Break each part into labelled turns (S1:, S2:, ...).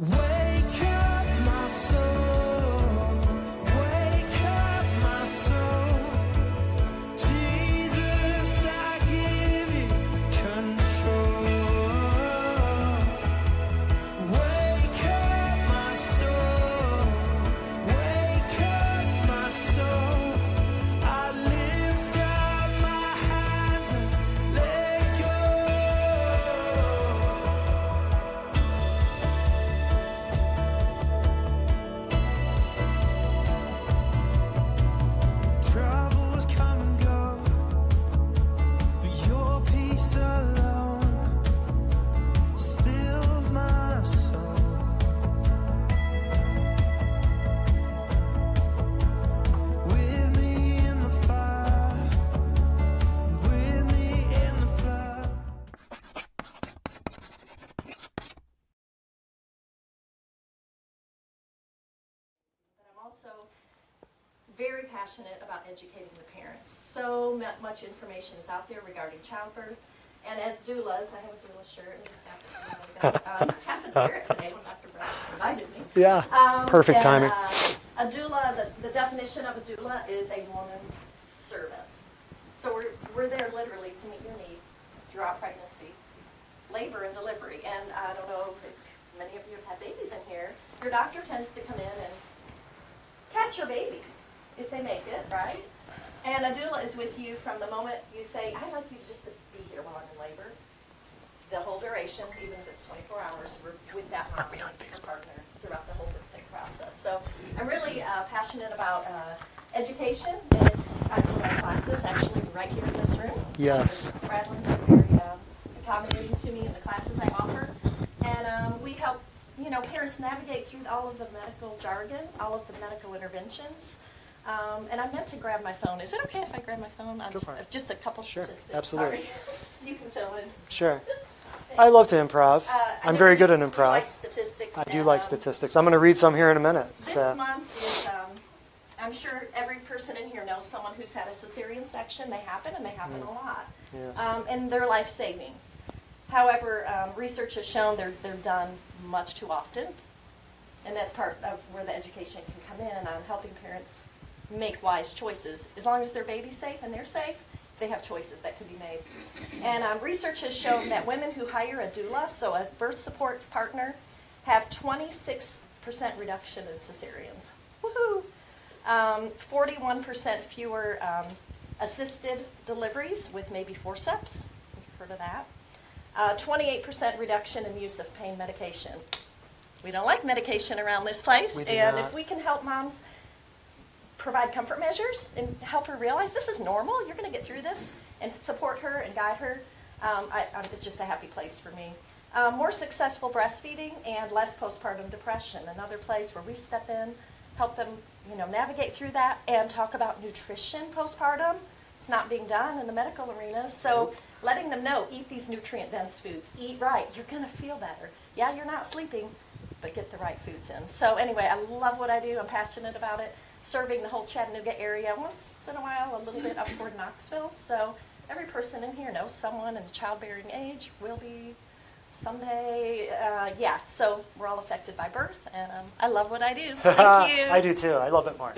S1: Wake up my soul, wake up my soul. Jesus, I give you control. Wake up my soul, wake up my soul. I lift up my hands and let go. Troubles come and go, but your peace alone stills my soul. With me in the fire, with me in the flood.
S2: But I'm also very passionate about educating the parents. So much information is out there regarding childbirth. And as doulas, I have a doula shirt. I just have to see happened to wear it today when Dr. Brown invited me.
S3: Yeah, perfect timing.
S2: A doula, the definition of a doula is a woman's servant. So we're there literally to meet your need throughout pregnancy, labor, and delivery. And I don't know if many of you have had babies in here. Your doctor tends to come in and catch your baby if they make it, right? And a doula is with you from the moment you say, I'd like you just to be here while I'm in labor. The whole duration, even if it's 24 hours, we're with that mom or partner throughout the whole birthing process. So I'm really passionate about education, and I do my classes actually right here in this room.
S3: Yes.
S2: Spradlin's been very accommodating to me in the classes I offer. And we help parents navigate through all of the medical jargon, all of the medical interventions. And I meant to grab my phone. Is it okay if I grab my phone?
S3: Go for it.
S2: Just a couple
S3: Sure,
S2: statistics.
S3: absolutely.
S2: Sorry. You can fill in.
S3: Sure. I love to improv. I'm very good at
S2: You
S3: improv.
S2: like statistics.
S3: I do
S2: and,
S3: like statistics. I'm going to read some here in a minute.
S2: This month is, I'm sure every person in here knows someone who's had a cesarean section. They happen, and they happen a lot.
S3: Yes.
S2: And they're life-saving. However, research has shown they're done much too often. And that's part of where the education can come in on helping parents make wise choices. As long as their baby's safe and they're safe, they have choices that can be made. And research has shown that women who hire a doula, so a birth support partner, have 26% reduction in cesareans. Woohoo! 41% fewer assisted deliveries with maybe forceps. You've heard of that. 28% reduction in use of pain medication. We don't like medication around this place,
S3: We do
S2: and
S3: not.
S2: if we can help moms provide comfort measures and help her realize this is normal, you're going to get through this, and support her and guide her, it's just a happy place for me. More successful breastfeeding and less postpartum depression. Another place where we step in, help them navigate through that, and talk about nutrition postpartum. It's not being done in the medical arenas, so letting them know, eat these nutrient-dense foods, eat right, you're going to feel better. Yeah, you're not sleeping, but get the right foods in. So anyway, I love what I do. I'm passionate about it. Serving the whole Chattanooga area, once in a while, a little bit up toward Knoxville. So every person in here knows someone in the childbearing age, will be someday. So we're all affected by birth, and I love what I do. Thank you.
S3: I do too. I love it more.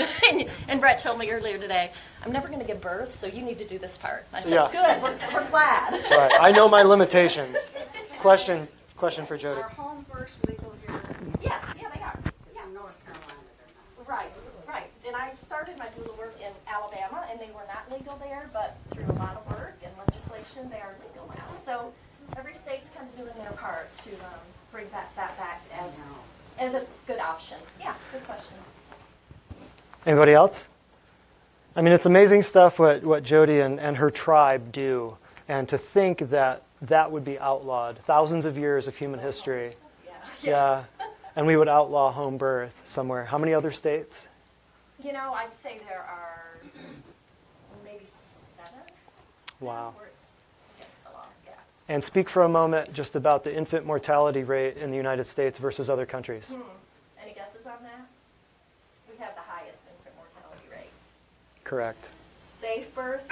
S2: And Brett told me earlier today, I'm never going to give birth, so you need to do this part. I said,
S3: Yeah.
S2: good, we're glad.
S3: That's right. I know my limitations. Question for Jody.
S4: Are home births legal here?
S2: Yes, yeah, they are.
S4: Because in North Carolina, they're not.
S2: Right. And I started my doula work in Alabama, and they were not legal there, but through a lot of work and legislation, they are legal now. So every state's kind of doing their part to bring that back as a good option. Yeah, good question.
S3: Anybody else? I mean, it's amazing stuff what Jody and her tribe do. And to think that that would be outlawed. Thousands of years of human history. Yeah. And we would outlaw home birth somewhere. How many other states?
S2: I'd say there are maybe 7.
S3: Wow.
S2: Where it's against the law, yeah.
S3: And speak for a moment just about the infant mortality rate in the United States versus other countries.
S2: Any guesses on that? We have the highest infant mortality rate.
S3: Correct.
S2: Safe birth,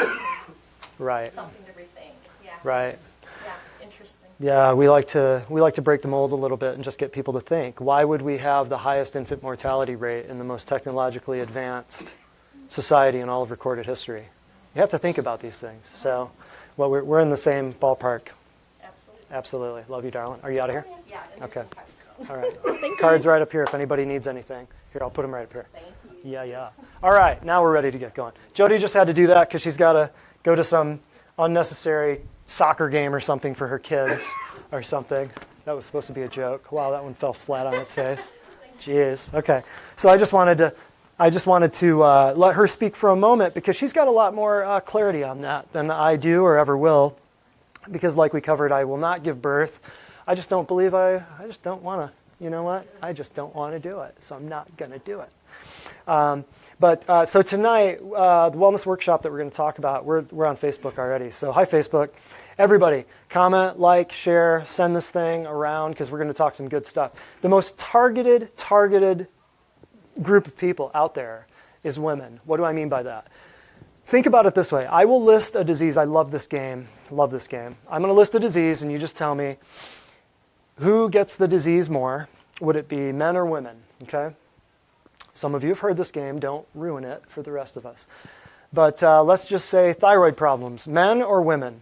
S3: Right.
S2: something to rethink. Yeah.
S3: Right.
S2: Yeah. Interesting.
S3: Yeah, we like to break the mold a little bit and just get people to think. Why would we have the highest infant mortality rate in the most technologically advanced society in all of recorded history? You have to think about these things. So, well, we're in the same ballpark.
S2: Absolutely.
S3: Absolutely. Love you, darling. Are you out of here?
S2: Yeah. And
S3: Okay.
S2: there's some cards.
S3: All right.
S2: Thank
S3: Cards
S2: you.
S3: right up here if anybody needs anything. Here, I'll put them right up here.
S2: Thank you.
S3: Yeah. All right, now we're ready to get going. Jody just had to do that because she's got to go to some unnecessary soccer game or something for her kids or something. That was supposed to be a joke. Wow, that one fell flat on its face. Jeez. Okay. So I just wanted to let her speak for a moment because she's got a lot more clarity on that than I do or ever will. Because like we covered, I will not give birth. I just don't believe I just don't want to. You know what? I just don't want to do it. So I'm not going to do it. So tonight, the wellness workshop that we're going to talk about, we're on Facebook already. So hi, Facebook. Everybody, comment, like, share, send this thing around because we're going to talk some good stuff. The most targeted group of people out there is women. What do I mean by that? Think about it this way. I will list a disease. I love this game. Love this game. I'm going to list a disease, and you just tell me who gets the disease more. Would it be men or women? Okay? Some of you have heard this game. Don't ruin it for the rest of us. But let's just say thyroid problems. Men or women?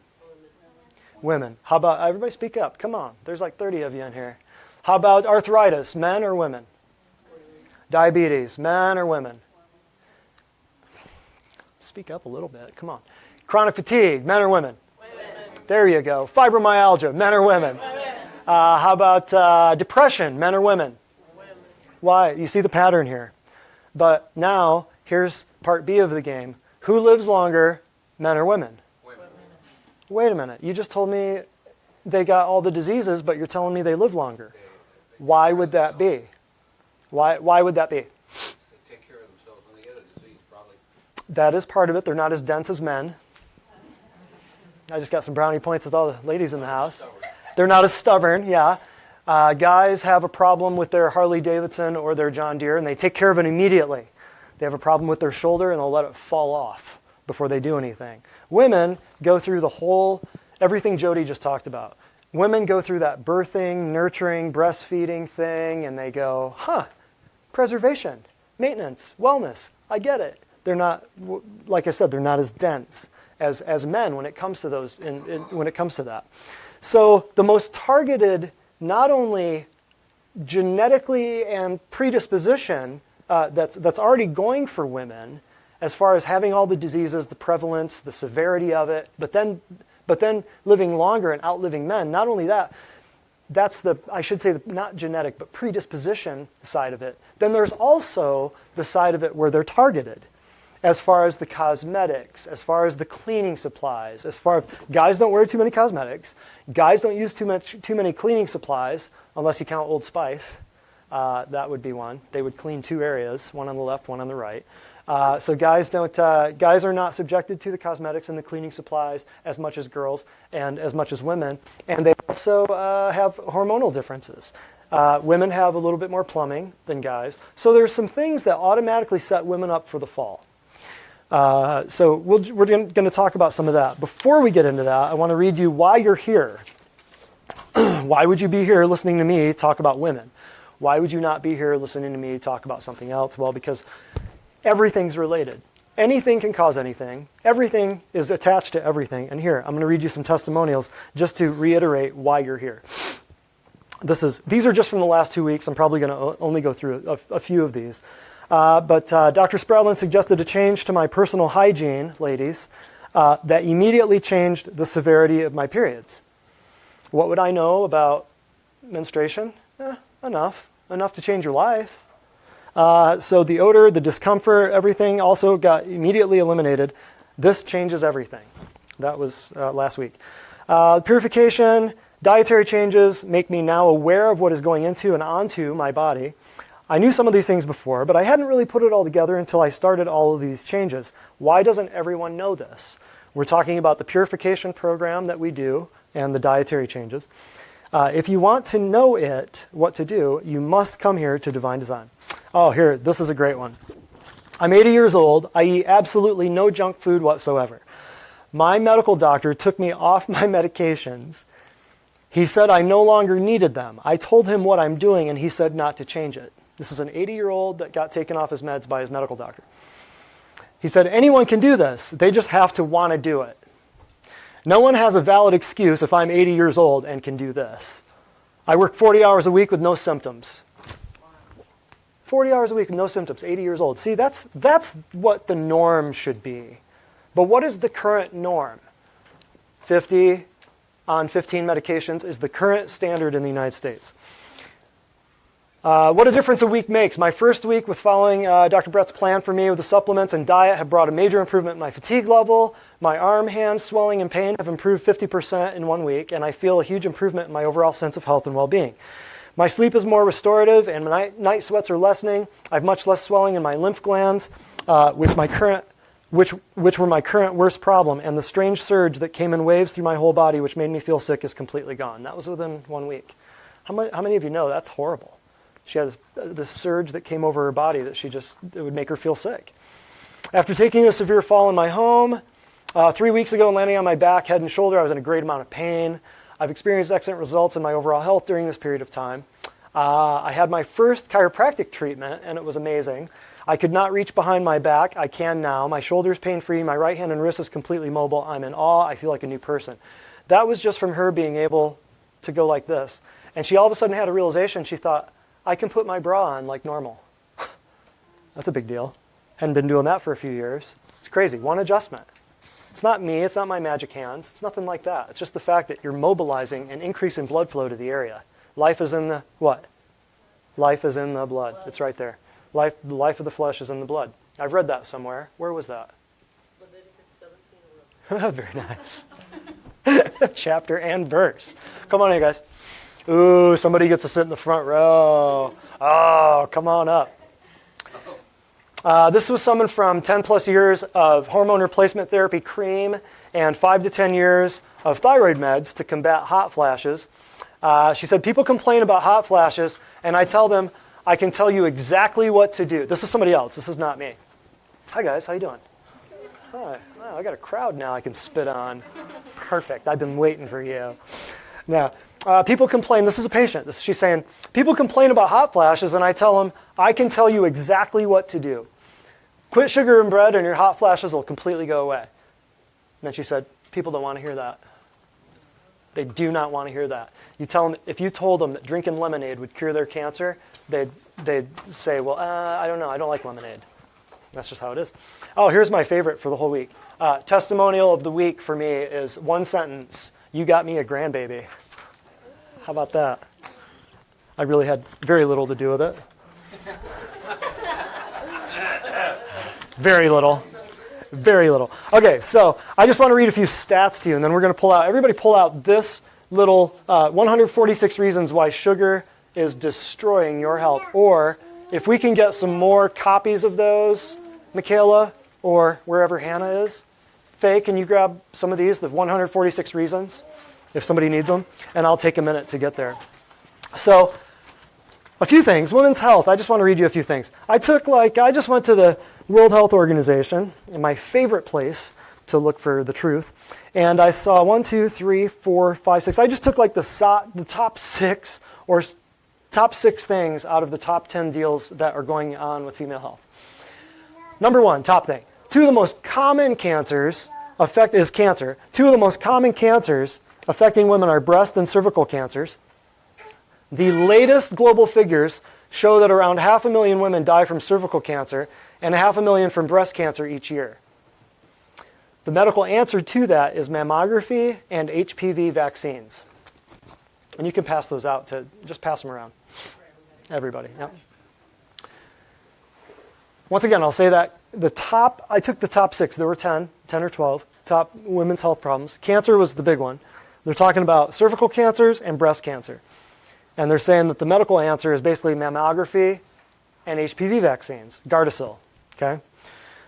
S3: Women. How about, everybody speak up. Come on. There's like 30 of you in here. How about arthritis? Men or women? Diabetes. Men or women? Speak up a little bit. Come on. Chronic fatigue. Men or women? Women. There you go. Fibromyalgia. Men or women? Women. How about depression? Men or women? Women. Why? You see the pattern here. But now, here's part B of the game. Who lives longer, men or women? Women. Wait a minute. You just told me they got all the diseases, but you're telling me they live longer. Why would that be? Why would that be?
S5: They take care of themselves when they get a disease, probably.
S3: That is part of it. They're not as dense as men. I just got some brownie points with all the ladies in the house. They're not as stubborn, yeah. Guys have a problem with their Harley Davidson or their John Deere, and they take care of it immediately. They have a problem with their shoulder, and they'll let it fall off before they do anything. Women go through everything Jody just talked about. Women go through that birthing, nurturing, breastfeeding thing, and they go, preservation, maintenance, wellness, I get it. They're not, like I said, they're not as dense as men when it comes to those. When it comes to that, so the most targeted, not only genetically and predisposition that's already going for women, as far as having all the diseases, the prevalence, the severity of it, but then living longer and outliving men. Not only that, that's I should say, not genetic, but predisposition side of it. Then there's also the side of it where they're targeted, as far as the cosmetics, as far as the cleaning supplies, guys don't wear too many cosmetics, guys don't use too many cleaning supplies, unless you count Old Spice. That would be one. They would clean two areas, one on the left, one on the right. So guys are not subjected to the cosmetics and the cleaning supplies as much as girls and as much as women. And they also have hormonal differences. Women have a little bit more plumbing than guys. So there's some things that automatically set women up for the fall. So we're going to talk about some of that. Before we get into that, I want to read you why you're here. Why would you be here listening to me talk about women? Why would you not be here listening to me talk about something else? Well, because everything's related. Anything can cause anything. Everything is attached to everything. And here, I'm going to read you some testimonials just to reiterate why you're here. These are just from the last 2 weeks. I'm probably going to only go through a few of these. But Dr. Sproutlin suggested a change to my personal hygiene, ladies, that immediately changed the severity of my periods. What would I know about menstruation? Enough to change your life. So the odor, the discomfort, everything also got immediately eliminated. This changes everything. That was last week. Purification, dietary changes make me now aware of what is going into and onto my body. I knew some of these things before, but I hadn't really put it all together until I started all of these changes. Why doesn't everyone know this? We're talking about the purification program that we do and the dietary changes. If you want to know what to do, you must come here to Divine Design. Oh, here, this is a great one. I'm 80 years old. I eat absolutely no junk food whatsoever. My medical doctor took me off my medications He said I no longer needed them. I told him what I'm doing, and he said not to change it. This is an 80-year-old that got taken off his meds by his medical doctor. He said, anyone can do this. They just have to want to do it. No one has a valid excuse if I'm 80 years old and can do this. I work 40 hours a week with no symptoms. 40 hours a week with no symptoms, 80 years old. See, that's what the norm should be. But what is the current norm? 50 on 15 medications is the current standard in the United States. What a difference a week makes. My first week with following Dr. Brett's plan for me with the supplements and diet have brought a major improvement in my fatigue level. My arm, hand, swelling, and pain have improved 50% in 1 week, and I feel a huge improvement in my overall sense of health and well-being. My sleep is more restorative, and my night sweats are lessening. I have much less swelling in my lymph glands, which were my current worst problem, and the strange surge that came in waves through my whole body, which made me feel sick, is completely gone. That was within 1 week. How many of you know that's horrible? She had this surge that came over her body that it would make her feel sick. After taking a severe fall in my home 3 weeks ago and landing on my back, head and shoulder, I was in a great amount of pain. I've experienced excellent results in my overall health during this period of time. I had my first chiropractic treatment, and it was amazing. I could not reach behind my back. I can now. My shoulder's pain-free. My right hand and wrist is completely mobile. I'm in awe. I feel like a new person. That was just from her being able to go like this. And she all of a sudden had a realization. She thought, I can put my bra on like normal. That's a big deal. Hadn't been doing that for a few years. It's crazy. One adjustment. It's not me. It's not my magic hands. It's nothing like that. It's just the fact that you're mobilizing an increase in blood flow to the area. Life is in the what? Life is in the blood. It's right there. The life of the flesh is in the blood. I've read that somewhere. Where was that? Leviticus 17. Very nice. Chapter and verse. Come on in, guys. Ooh, somebody gets to sit in the front row. Oh, come on up. This was someone from 10 plus years of hormone replacement therapy cream and 5 to 10 years of thyroid meds to combat hot flashes. She said, people complain about hot flashes, and I tell them, I can tell you exactly what to do. This is somebody else. This is not me. Hi, guys. How you doing? Hi. Wow, I got a crowd now I can spit on. Perfect. I've been waiting for you. Now, people complain. This is a patient. She's saying, people complain about hot flashes, and I tell them, I can tell you exactly what to do. Quit sugar and bread, and your hot flashes will completely go away. And then she said, people don't want to hear that. They do not want to hear that. You tell them, if you told them that drinking lemonade would cure their cancer, they'd say, well, I don't know. I don't like lemonade. That's just how it is. Oh, here's my favorite for the whole week. Testimonial of the week for me is one sentence. You got me a grandbaby. How about that? I really had very little to do with it. Very little. Very little. Okay, so I just want to read a few stats to you, and then we're going to everybody pull out this little 146 reasons why sugar is destroying your health. Or if we can get some more copies of those, Michaela, or wherever Hannah is, Faye, can you grab some of these, the 146 reasons, if somebody needs them? And I'll take a minute to get there. So, a few things. Women's health. I just want to read you a few things. I just went to the World Health Organization, my favorite place to look for the truth, and I saw 1, 2, 3, 4, 5, 6. I just took like the top 6 or top 6 things out of the top 10 deals that are going on with female health. Number 1, top thing. 2 of the most common cancers is cancer. 2 of the most common cancers affecting women are breast and cervical cancers. The latest global figures show that around 500,000 women die from cervical cancer and 500,000 from breast cancer each year. The medical answer to that is mammography and HPV vaccines. And you can pass those out just pass them around. Everybody. Yep. Once again, I'll say that I took the top 6. There were 10 or 12 top women's health problems. Cancer was the big one. They're talking about cervical cancers and breast cancer. And they're saying that the medical answer is basically mammography and HPV vaccines, Gardasil. Okay?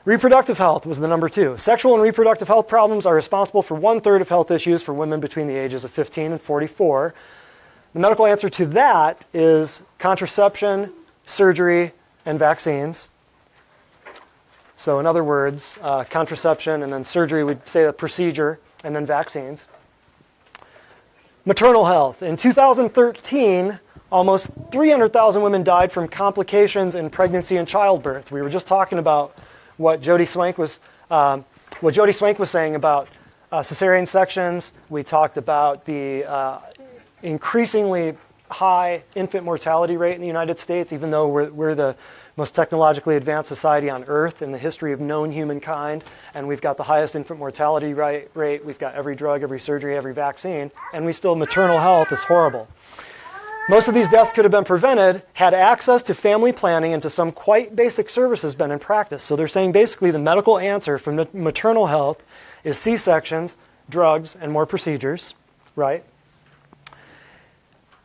S3: Reproductive health was the number 2. Sexual and reproductive health problems are responsible for 1/3 of health issues for women between the ages of 15 and 44. The medical answer to that is contraception, surgery, and vaccines. So in other words, contraception and then surgery, we'd say the procedure, and then vaccines. Maternal health. In 2013, almost 300,000 women died from complications in pregnancy and childbirth. We were just talking about what Jody Swank was saying about cesarean sections. We talked about the increasingly high infant mortality rate in the United States, even though we're the most technologically advanced society on earth in the history of known humankind, and we've got the highest infant mortality rate, we've got every drug, every surgery, every vaccine, and maternal health is horrible. Most of these deaths could have been prevented had access to family planning and to some quite basic services been in practice. So they're saying basically the medical answer for maternal health is C-sections, drugs, and more procedures, right?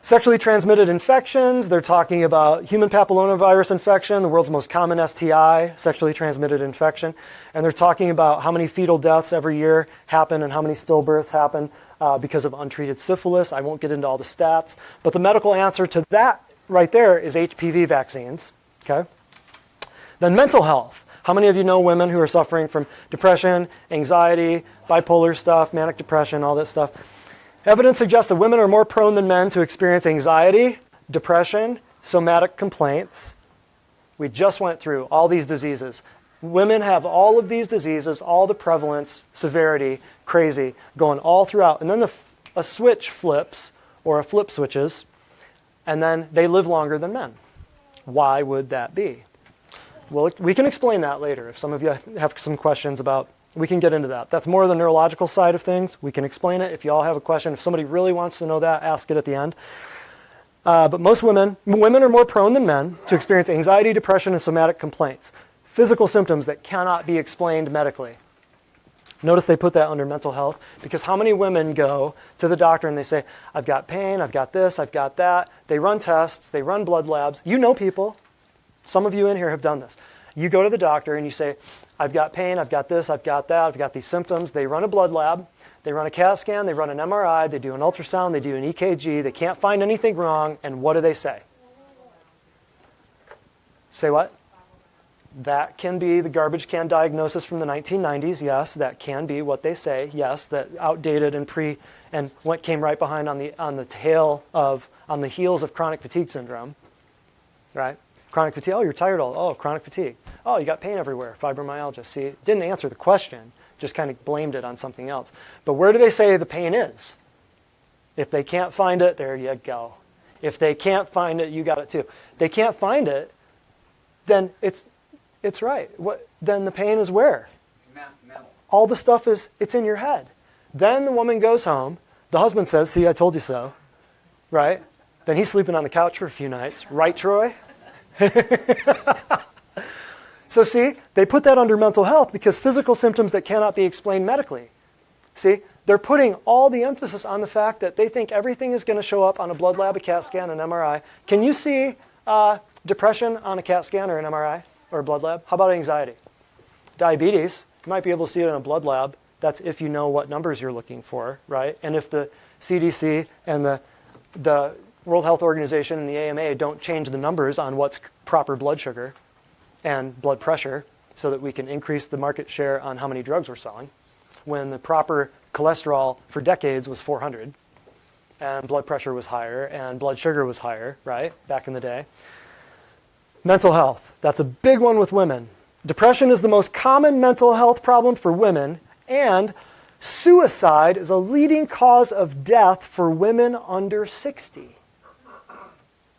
S3: Sexually transmitted infections, they're talking about human papillomavirus infection, the world's most common STI, sexually transmitted infection. And they're talking about how many fetal deaths every year happen and how many stillbirths happen because of untreated syphilis. I won't get into all the stats. But the medical answer to that right there is HPV vaccines. Okay? Then mental health. How many of you know women who are suffering from depression, anxiety, bipolar stuff, manic depression, all that stuff? Evidence suggests that women are more prone than men to experience anxiety, depression, somatic complaints. We just went through all these diseases. Women have all of these diseases, all the prevalence, severity, crazy, going all throughout. And then a switch flips, or a flip switches, and then they live longer than men. Why would that be? Well, we can explain that later. If some of you have some questions about, we can get into that. That's more the neurological side of things. We can explain it. If you all have a question, if somebody really wants to know that, ask it at the end. But most women are more prone than men to experience anxiety, depression, and somatic complaints. Physical symptoms that cannot be explained medically. Notice they put that under mental health, because how many women go to the doctor and they say, I've got pain, I've got this, I've got that. They run tests, they run blood labs. You know people. Some of you in here have done this. You go to the doctor and you say, I've got pain, I've got this, I've got that, I've got these symptoms. They run a blood lab, they run a CAT scan, they run an MRI, they do an ultrasound, they do an EKG, they can't find anything wrong, and what do they say? Say what? That can be the garbage can diagnosis from the 1990s, yes, that can be what they say, yes, that outdated and what came right behind on the heels of chronic fatigue syndrome, right? Chronic fatigue, oh, you're tired all, oh, chronic fatigue. Oh, you got pain everywhere, fibromyalgia. See, it didn't answer the question, just kind of blamed it on something else. But where do they say the pain is? If they can't find it, there you go. If they can't find it, you got it too. They can't find it, then it's right. Then the pain is where?
S5: Mental.
S3: All the stuff it's in your head. Then the woman goes home. The husband says, see, I told you so, right? Then he's sleeping on the couch for a few nights. Right, Troy? So see, they put that under mental health because physical symptoms that cannot be explained medically. See, they're putting all the emphasis on the fact that they think everything is going to show up on a blood lab, a CAT scan, an MRI. Can you see depression on a CAT scan or an MRI or a blood lab? How about anxiety? Diabetes, you might be able to see it in a blood lab. That's if you know what numbers you're looking for, right? And if the CDC and the World Health Organization and the AMA don't change the numbers on what's proper blood sugar and blood pressure so that we can increase the market share on how many drugs we're selling, when the proper cholesterol for decades was 400 and blood pressure was higher and blood sugar was higher, right, back in the day. Mental health, that's a big one with women. Depression is the most common mental health problem for women, and suicide is a leading cause of death for women under 60.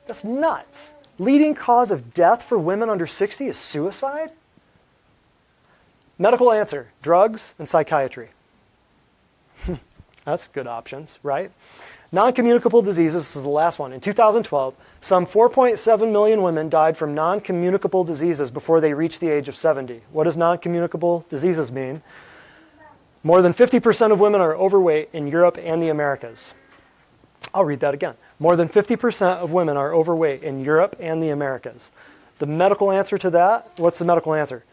S3: That's nuts. Leading cause of death for women under 60 is suicide? Medical answer, drugs and psychiatry. That's good options, right? Non-communicable diseases, this is the last one. In 2012, some 4.7 million women died from non-communicable diseases before they reached the age of 70. What does non-communicable diseases mean? More than 50% of women are overweight in Europe and the Americas. I'll read that again. More than 50% of women are overweight in Europe and the Americas. The medical answer to that, what's the medical answer?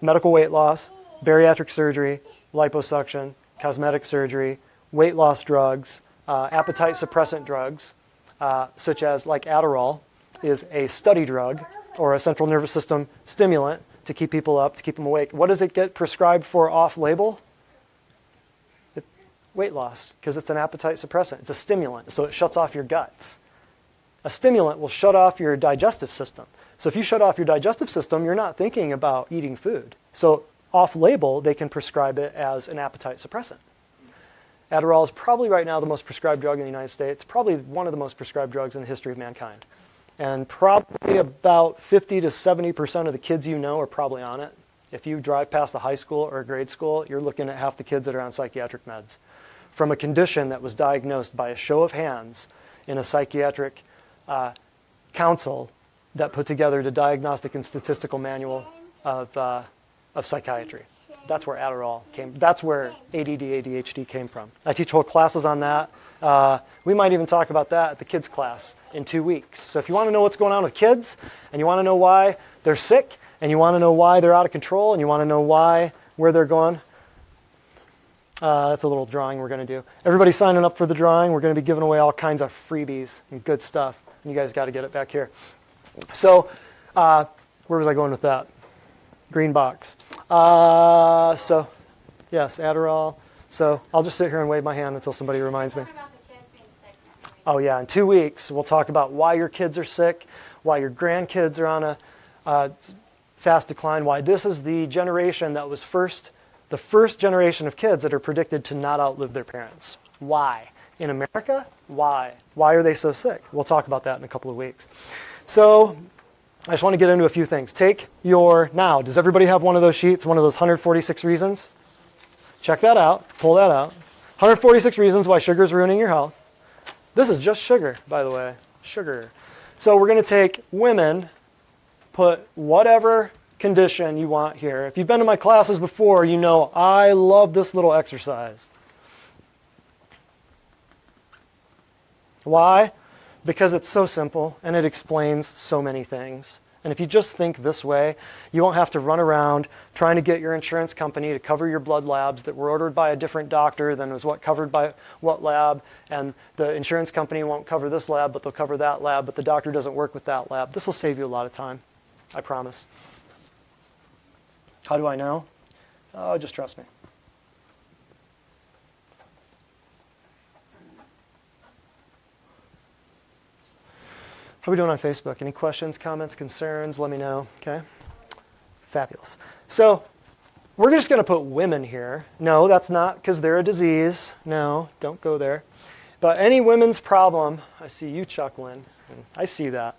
S3: Medical weight loss, bariatric surgery, liposuction, cosmetic surgery, weight loss drugs, appetite suppressant drugs, such as like Adderall is a study drug or a central nervous system stimulant to keep people up, to keep them awake. What does it get prescribed for off-label? weight loss because it's an appetite suppressant. It's a stimulant, so it shuts off your guts. A stimulant will shut off your digestive system. So if you shut off your digestive system, you're not thinking about eating food. So off-label, they can prescribe it as an appetite suppressant. Adderall is probably right now the most prescribed drug in the United States, probably one of the most prescribed drugs in the history of mankind. And probably about 50 to 70% of the kids you know are probably on it. If you drive past a high school or a grade school, you're looking at half the kids that are on psychiatric meds from a condition that was diagnosed by a show of hands in a psychiatric council that put together the Diagnostic and Statistical Manual of Psychiatry. That's where Adderall came. That's where ADD, ADHD came from. I teach whole classes on that. We might even talk about that at the kids class in 2 weeks. So if you want to know what's going on with kids, and you want to know why they're sick, and you want to know why they're out of control, and you want to know where they're going, that's a little drawing we're going to do. Everybody signing up for the drawing. We're going to be giving away all kinds of freebies and good stuff. And you guys got to get it back here. So where was I going with that? Green box. So yes, Adderall. So I'll just sit here and wave my hand until somebody reminds me.
S6: Talk about the kids being sick next week.
S3: Oh yeah, in 2 weeks we'll talk about why your kids are sick, why your grandkids are on a fast decline, why this is the generation that was the first generation of kids that are predicted to not outlive their parents. Why? In America, why? Why are they so sick? We'll talk about that in a couple of weeks. So I just want to get into a few things. Does everybody have one of those sheets, one of those 146 reasons? Check that out, pull that out. 146 reasons why sugar is ruining your health. This is just sugar, by the way, sugar. So we're going to take women, put whatever condition you want here. If you've been to my classes before, you know I love this little exercise. Why? Because it's so simple and it explains so many things. And if you just think this way, you won't have to run around trying to get your insurance company to cover your blood labs that were ordered by a different doctor than was what covered by what lab, and the insurance company won't cover this lab, but they'll cover that lab, but the doctor doesn't work with that lab. This will save you a lot of time, I promise. How do I know? Oh, just trust me. How are we doing on Facebook? Any questions, comments, concerns? Let me know, okay? Fabulous. So we're just going to put women here. No, that's not because they're a disease. No, don't go there. But any women's problem, I see you chuckling. I see that.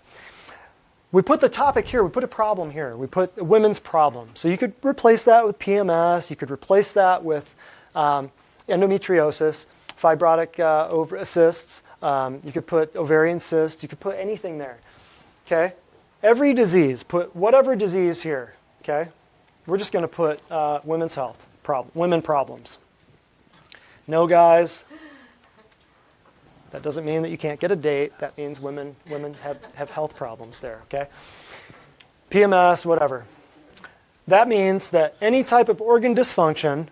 S3: We put the topic here. We put a problem here. We put a women's problem. So you could replace that with PMS. You could replace that with endometriosis, fibrotic cysts. You could put ovarian cysts. You could put anything there. Okay? Every disease, put whatever disease here. Okay? We're just going to put women's health problem, women problems. No, guys. That doesn't mean that you can't get a date. That means women have health problems there. Okay? PMS, whatever. That means that any type of organ dysfunction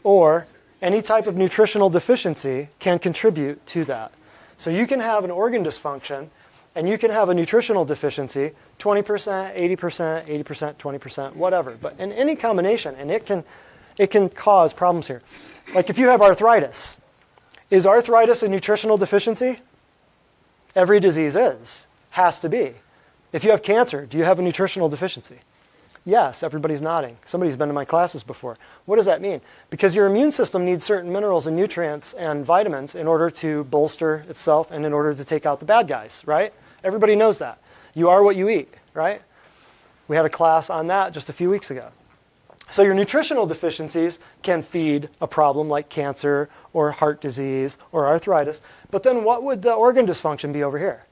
S3: or any type of nutritional deficiency can contribute to that. So you can have an organ dysfunction and you can have a nutritional deficiency, 20%, 80%, 80%, 20%, whatever. But in any combination, and it can cause problems here. Like if you have arthritis, is arthritis a nutritional deficiency? Every disease has to be. If you have cancer, do you have a nutritional deficiency? Yes, everybody's nodding. Somebody's been to my classes before. What does that mean? Because your immune system needs certain minerals and nutrients and vitamins in order to bolster itself and in order to take out the bad guys, right? Everybody knows that. You are what you eat, right? We had a class on that just a few weeks ago. So your nutritional deficiencies can feed a problem like cancer or heart disease or arthritis. But then what would the organ dysfunction be over here?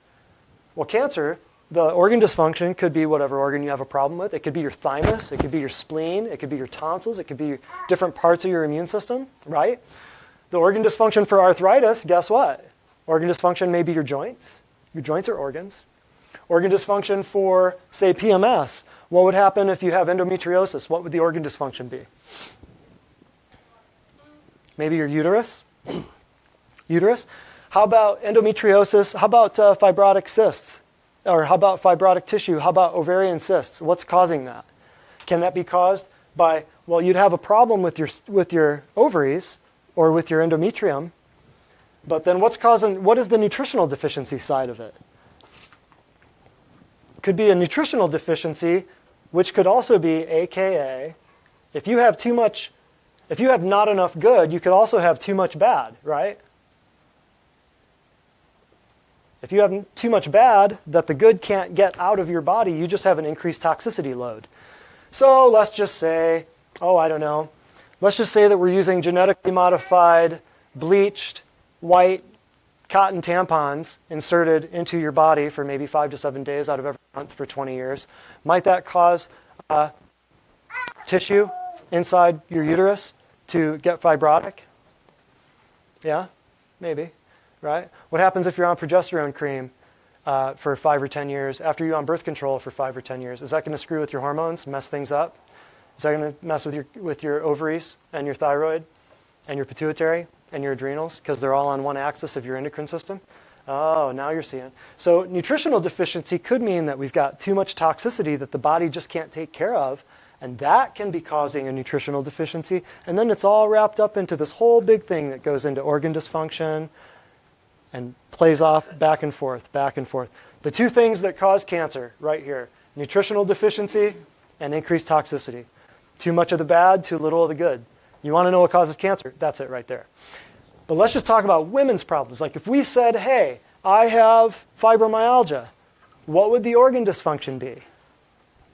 S3: Well, cancer, the organ dysfunction could be whatever organ you have a problem with. It could be your thymus. It could be your spleen. It could be your tonsils. It could be different parts of your immune system, right? The organ dysfunction for arthritis, guess what? Organ dysfunction may be your joints. Your joints are organs. Organ dysfunction for, say, PMS. What would happen if you have endometriosis? What would the organ dysfunction be? Maybe your uterus? Uterus? How about endometriosis? How about fibrotic cysts? Or how about fibrotic tissue? How about ovarian cysts? What's causing that? Can that be caused by, well, you'd have a problem with your ovaries or with your endometrium. But then what is the nutritional deficiency side of it? Could be a nutritional deficiency, which could also be AKA, if you have not enough good, you could also have too much bad, right? If you have too much bad that the good can't get out of your body, you just have an increased toxicity load. So let's just say, let's just say that we're using genetically modified, bleached, white cotton tampons inserted into your body for maybe 5 to 7 days out of every month for 20 years. Might that cause tissue inside your uterus to get fibrotic? Yeah, maybe, right? What happens if you're on progesterone cream for 5 or 10 years, after you're on birth control for 5 or 10 years? Is that going to screw with your hormones, mess things up? Is that going to mess with your ovaries and your thyroid and your pituitary and your adrenals, because they're all on one axis of your endocrine system? Oh, now you're seeing. So nutritional deficiency could mean that we've got too much toxicity that the body just can't take care of, and that can be causing a nutritional deficiency. And then it's all wrapped up into this whole big thing that goes into organ dysfunction and plays off back and forth, back and forth. The two things that cause cancer right here: nutritional deficiency and increased toxicity. Too much of the bad, too little of the good. You want to know what causes cancer? That's it right there. But let's just talk about women's problems. Like if we said, hey, I have fibromyalgia, what would the organ dysfunction be?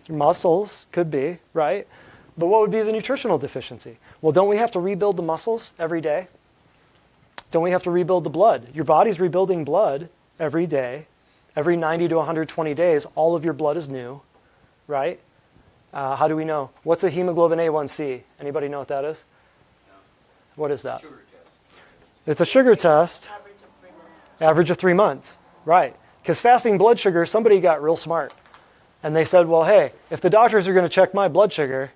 S3: Your muscles could be, right? But what would be the nutritional deficiency? Well, don't we have to rebuild the muscles every day? Don't we have to rebuild the blood? Your body's rebuilding blood every day. Every 90 to 120 days, all of your blood is new, right? How do we know? What's a hemoglobin A1C? Anybody know what that is? What is that?
S5: Sugar test.
S3: It's a sugar test. Average of 3 months. Right. Because fasting blood sugar, somebody got real smart. And they said, well, hey, if the doctors are going to check my blood sugar,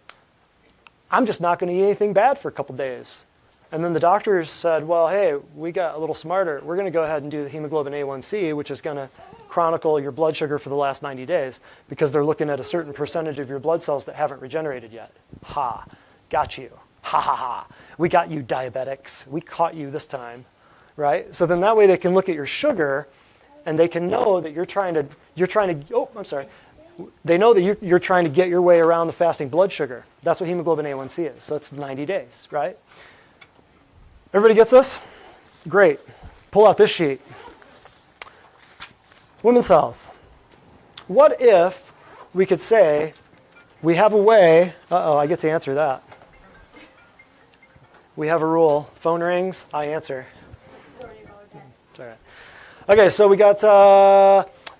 S3: I'm just not going to eat anything bad for a couple days. And then the doctors said, well, hey, we got a little smarter. We're going to go ahead and do the hemoglobin A1C, which is going to chronicle your blood sugar for the last 90 days, because they're looking at a certain percentage of your blood cells that haven't regenerated yet. Ha, got you. Ha, ha, ha. We got you, diabetics. We caught you this time, right? So then that way they can look at your sugar, and they can know that you're trying to, they know that you're trying to get your way around the fasting blood sugar. That's what hemoglobin A1C is. So it's 90 days, right? Everybody gets this? Great. Pull out this sheet. Women's health. What if we could say we have a way, I get to answer that. We have a rule. Phone rings, I answer. It's all right. Okay, so we got,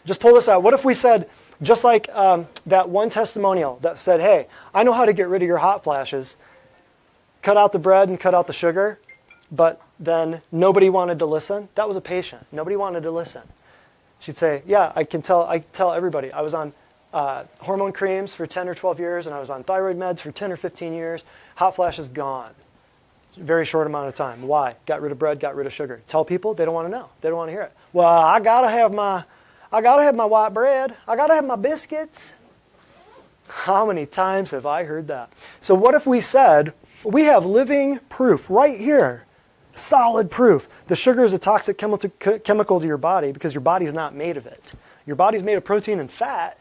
S3: just pull this out. What if we said, just like that one testimonial that said, hey, I know how to get rid of your hot flashes. Cut out the bread and cut out the sugar. But then nobody wanted to listen. That was a patient. Nobody wanted to listen. She'd say, yeah, I tell everybody. I was on hormone creams for 10 or 12 years, and I was on thyroid meds for 10 or 15 years. Hot flashes gone. Very short amount of time. Why? Got rid of bread, got rid of sugar. Tell people, they don't want to know. They don't want to hear it. Well, I gotta have my white bread. I gotta have my biscuits. How many times have I heard that? So what if we said, we have living proof right here. Solid proof. The sugar is a toxic chemical to your body because your body's not made of it. Your body's made of protein and fat,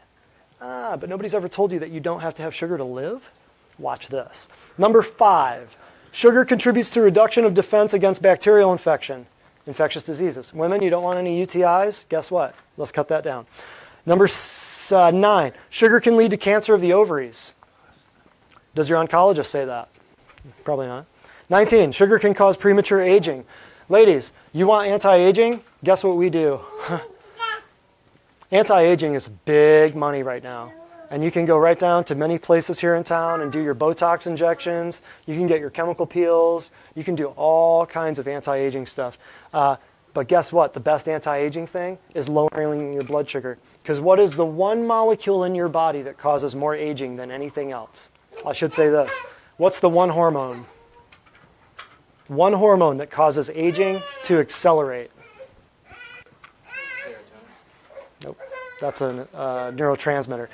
S3: but nobody's ever told you that you don't have to have sugar to live. Watch this. Number 5, sugar contributes to reduction of defense against bacterial infection, infectious diseases. Women, you don't want any UTIs? Guess what? Let's cut that down. Number 9, sugar can lead to cancer of the ovaries. Does your oncologist say that? Probably not. 19, sugar can cause premature aging. Ladies, you want anti-aging? Guess what we do? Anti-aging is big money right now. And you can go right down to many places here in town and do your Botox injections. You can get your chemical peels. You can do all kinds of anti-aging stuff. But guess what? The best anti-aging thing is lowering your blood sugar. Because what is the one molecule in your body that causes more aging than anything else? I should say this. What's the one hormone? One hormone that causes aging to accelerate. Nope. That's a neurotransmitter.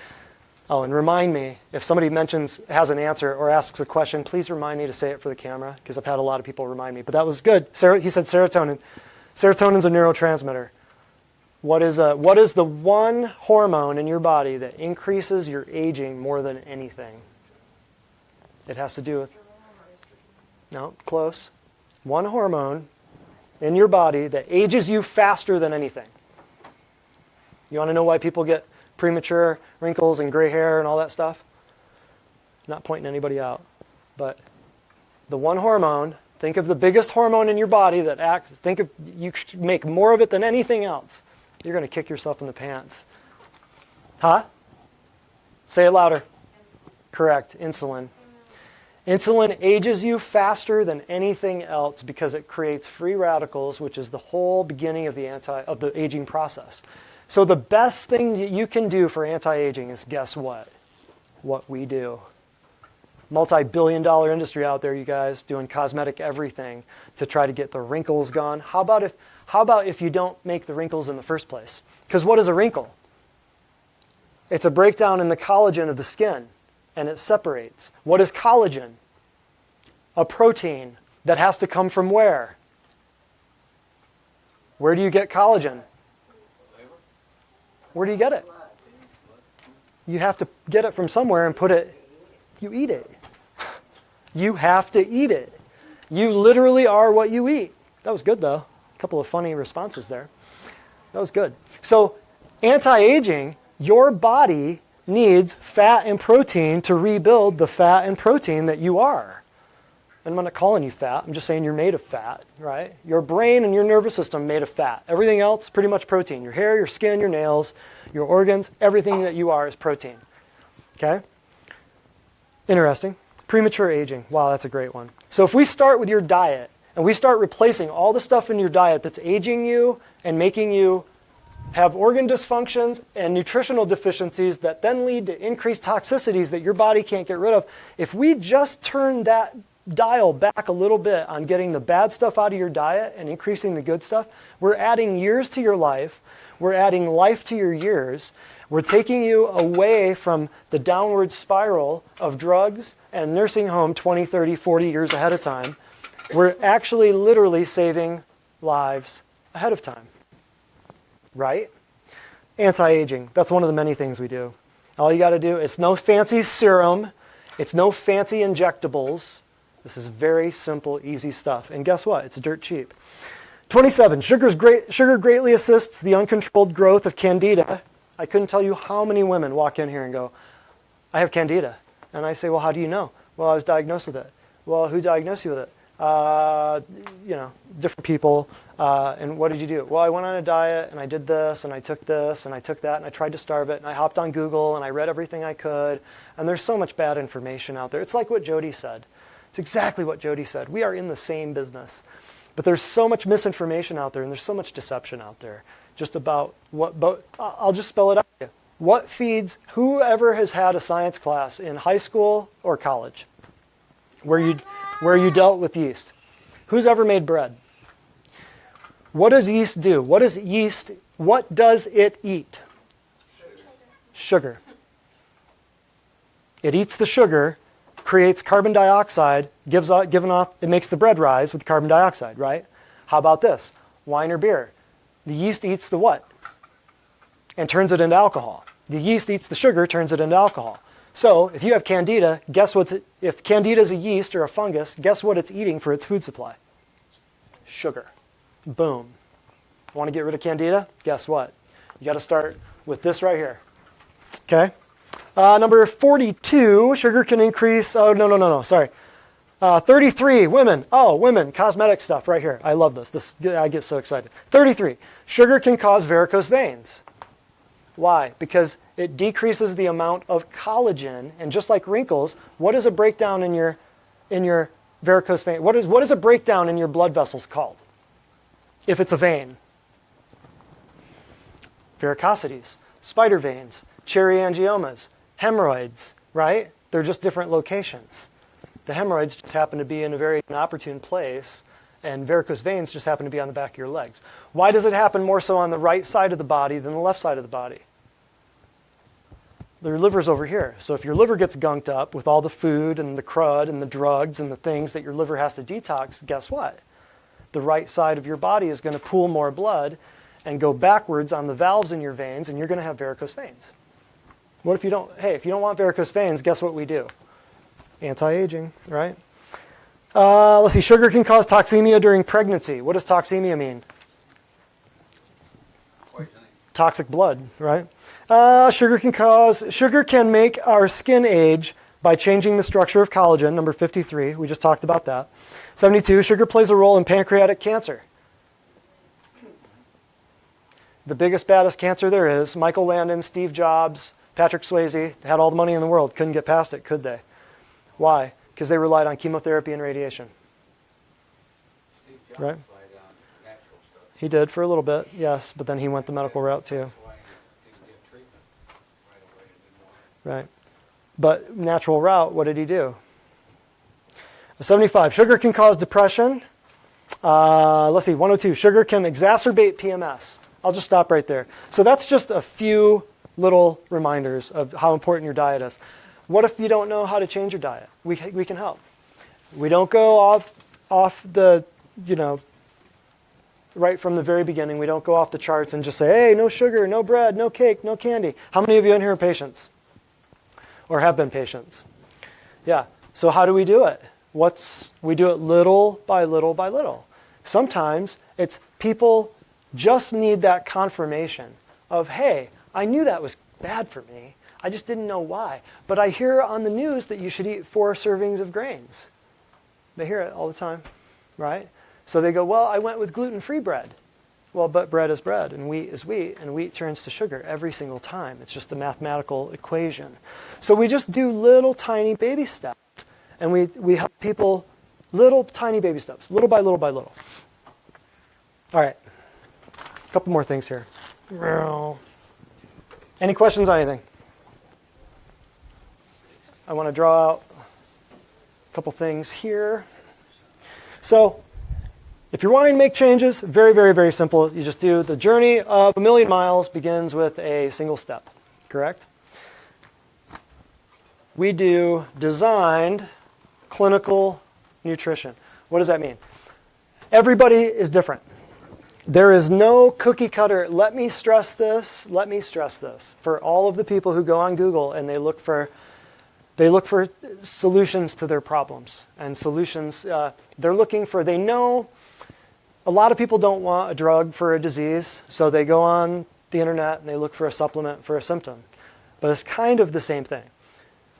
S3: Oh, and remind me, if somebody has an answer or asks a question, please remind me to say it for the camera, because I've had a lot of people remind me. But that was good. He said serotonin. Serotonin's a neurotransmitter. What is the one hormone in your body that increases your aging more than anything? It has to do with... No, close. One hormone in your body that ages you faster than anything. You want to know why people get premature wrinkles and gray hair and all that stuff? Not pointing anybody out, but the one hormone, think of the biggest hormone in your body that acts, think of, you make more of it than anything else. You're going to kick yourself in the pants. Huh? Say it louder. Correct, insulin. Insulin ages you faster than anything else because it creates free radicals, which is the whole beginning of the aging process. So the best thing that you can do for anti-aging is, guess what? What we do. Multi-billion-dollar industry out there, you guys, doing cosmetic everything to try to get the wrinkles gone. How about if you don't make the wrinkles in the first place? Because what is a wrinkle? It's a breakdown in the collagen of the skin, and it separates. What is collagen? A protein that has to come from where? Where do you get collagen? Where do you get it? You have to get it from somewhere and put it, you eat it. You have to eat it. You literally are what you eat. That was good though. A couple of funny responses there. That was good. So anti-aging, your body needs fat and protein to rebuild the fat and protein that you are. And I'm not calling you fat. I'm just saying you're made of fat, right? Your brain and your nervous system made of fat. Everything else, pretty much protein. Your hair, your skin, your nails, your organs, everything that you are is protein. Okay? Interesting. Premature aging. Wow, that's a great one. So if we start with your diet and we start replacing all the stuff in your diet that's aging you and making you have organ dysfunctions and nutritional deficiencies that then lead to increased toxicities that your body can't get rid of, if we just turn that dial back a little bit on getting the bad stuff out of your diet and increasing the good stuff, we're adding years to your life. We're adding life to your years. We're taking you away from the downward spiral of drugs and nursing home 20, 30, 40 years ahead of time. We're actually literally saving lives ahead of time. Right? Anti-aging. That's one of the many things we do. All you got to do, it's no fancy serum. It's no fancy injectables. This is very simple, easy stuff. And guess what? It's dirt cheap. 27, sugar greatly assists the uncontrolled growth of candida. I couldn't tell you how many women walk in here and go, I have candida. And I say, well, how do you know? Well, I was diagnosed with it. Well, who diagnosed you with it? Different people. And what did you do? Well, I went on a diet and I did this and I took this and I took that and I tried to starve it and I hopped on Google and I read everything I could. And there's so much bad information out there. It's like what Jody said. It's exactly what Jody said. We are in the same business. But there's so much misinformation out there and there's so much deception out there just about I'll just spell it out to you. What feeds, whoever has had a science class in high school or college where you dealt with yeast, who's ever made bread? What does yeast do? What does it eat? Sugar. It eats the sugar, creates carbon dioxide, it makes the bread rise with carbon dioxide, right? How about this? Wine or beer? The yeast eats the what? And turns it into alcohol. The yeast eats the sugar, turns it into alcohol. So if you have candida, if candida is a yeast or a fungus, guess what it's eating for its food supply? Sugar. Boom. Want to get rid of candida? Guess what? You got to start with this right here. Okay? Number 42, sugar can increase, sorry. 33, women. Oh, women, cosmetic stuff right here. I love this. I get so excited. 33, sugar can cause varicose veins. Why? Because it decreases the amount of collagen, and just like wrinkles, what is a breakdown in your varicose vein? What is a breakdown in your blood vessels called? If it's a vein. Varicosities, spider veins, cherry angiomas, hemorrhoids, right? They're just different locations. The hemorrhoids just happen to be in a very inopportune place, and varicose veins just happen to be on the back of your legs. Why does it happen more so on the right side of the body than the left side of the body? Your liver's over here. So if your liver gets gunked up with all the food and the crud and the drugs and the things that your liver has to detox, guess what? The right side of your body is going to pool more blood and go backwards on the valves in your veins, and you're going to have varicose veins. What if you don't, hey, if you don't want varicose veins, guess what we do? Anti-aging, right? Let's see, sugar can cause toxemia during pregnancy. What does toxemia mean?
S5: Poisoning.
S3: Toxic blood, right? Sugar can make our skin age by changing the structure of collagen, number 53. We just talked about that. 72, sugar plays a role in pancreatic cancer. The biggest, baddest cancer there is. Michael Landon, Steve Jobs, Patrick Swayze had all the money in the world. Couldn't get past it, could they? Why? Because they relied on chemotherapy and radiation.
S5: Steve Jobs
S3: Right.
S5: relied on natural stuff.
S3: He did for a little bit, yes, but then he went the medical route too.
S5: That's why he didn't get treatment right away. He didn't want it.
S3: Right. But natural route, what did he do? 75, sugar can cause depression. Let's see, 102, sugar can exacerbate PMS. I'll just stop right there. So that's just a few little reminders of how important your diet is. What if you don't know how to change your diet? We can help. We don't go off the, right from the very beginning. We don't go off the charts and just say, hey, no sugar, no bread, no cake, no candy. How many of you in here are patients? Or have been patients? Yeah. So how do we do it? We do it little by little by little. Sometimes it's people just need that confirmation of, hey, I knew that was bad for me. I just didn't know why. But I hear on the news that you should eat 4 servings of grains. They hear it all the time, right? So they go, well, I went with gluten-free bread. Well, but bread is bread, and wheat is wheat, and wheat turns to sugar every single time. It's just a mathematical equation. So we just do little tiny baby steps, and we help people little tiny baby steps, little by little by little. All right, a couple more things here. Any questions on anything? I want to draw out a couple things here. So if you're wanting to make changes, very, very, very simple. You just do the journey of 1,000,000 miles begins with a single step, correct? We do designed clinical nutrition. What does that mean? Everybody is different. There is no cookie cutter, let me stress this, for all of the people who go on Google and they look for solutions to their problems. And solutions, they know a lot of people don't want a drug for a disease, so they go on the internet and they look for a supplement for a symptom. But it's kind of the same thing.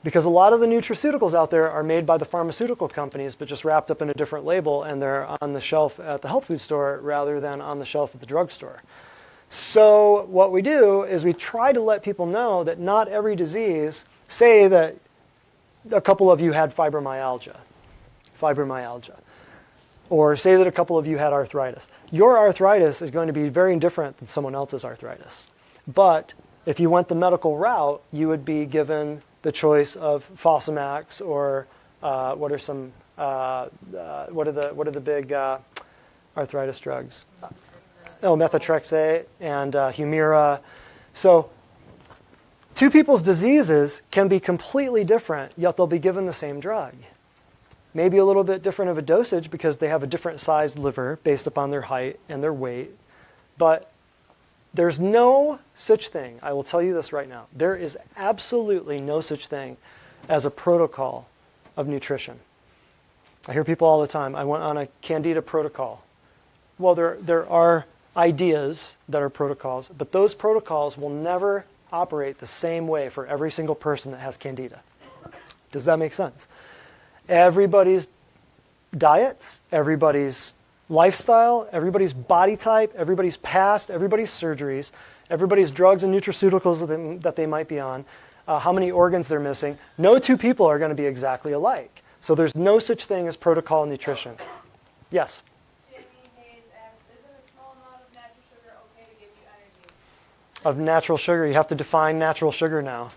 S3: Because a lot of the nutraceuticals out there are made by the pharmaceutical companies, but just wrapped up in a different label, and they're on the shelf at the health food store rather than on the shelf at the drugstore. So what we do is we try to let people know that not every disease, say that a couple of you had fibromyalgia, or say that a couple of you had arthritis. Your arthritis is going to be very different than someone else's arthritis. But if you went the medical route, you would be given the choice of Fosamax or what are the big arthritis drugs? Methotrexate and Humira. So two people's diseases can be completely different, yet they'll be given the same drug. Maybe a little bit different of a dosage because they have a different sized liver based upon their height and their weight. But there's no such thing, I will tell you this right now, there is absolutely no such thing as a protocol of nutrition. I hear people all the time, I went on a Candida protocol. Well, there are ideas that are protocols, but those protocols will never operate the same way for every single person that has Candida. Does that make sense? Everybody's diets, everybody's lifestyle, everybody's body type, everybody's past, everybody's surgeries, everybody's drugs and nutraceuticals that they might be on, how many organs they're missing. No two people are going to be exactly alike. So there's no such thing as protocol nutrition. Yes?
S7: Jamie Hayes asked, isn't a small amount of natural sugar okay to give you energy?
S3: Of natural sugar, you have to define natural sugar now.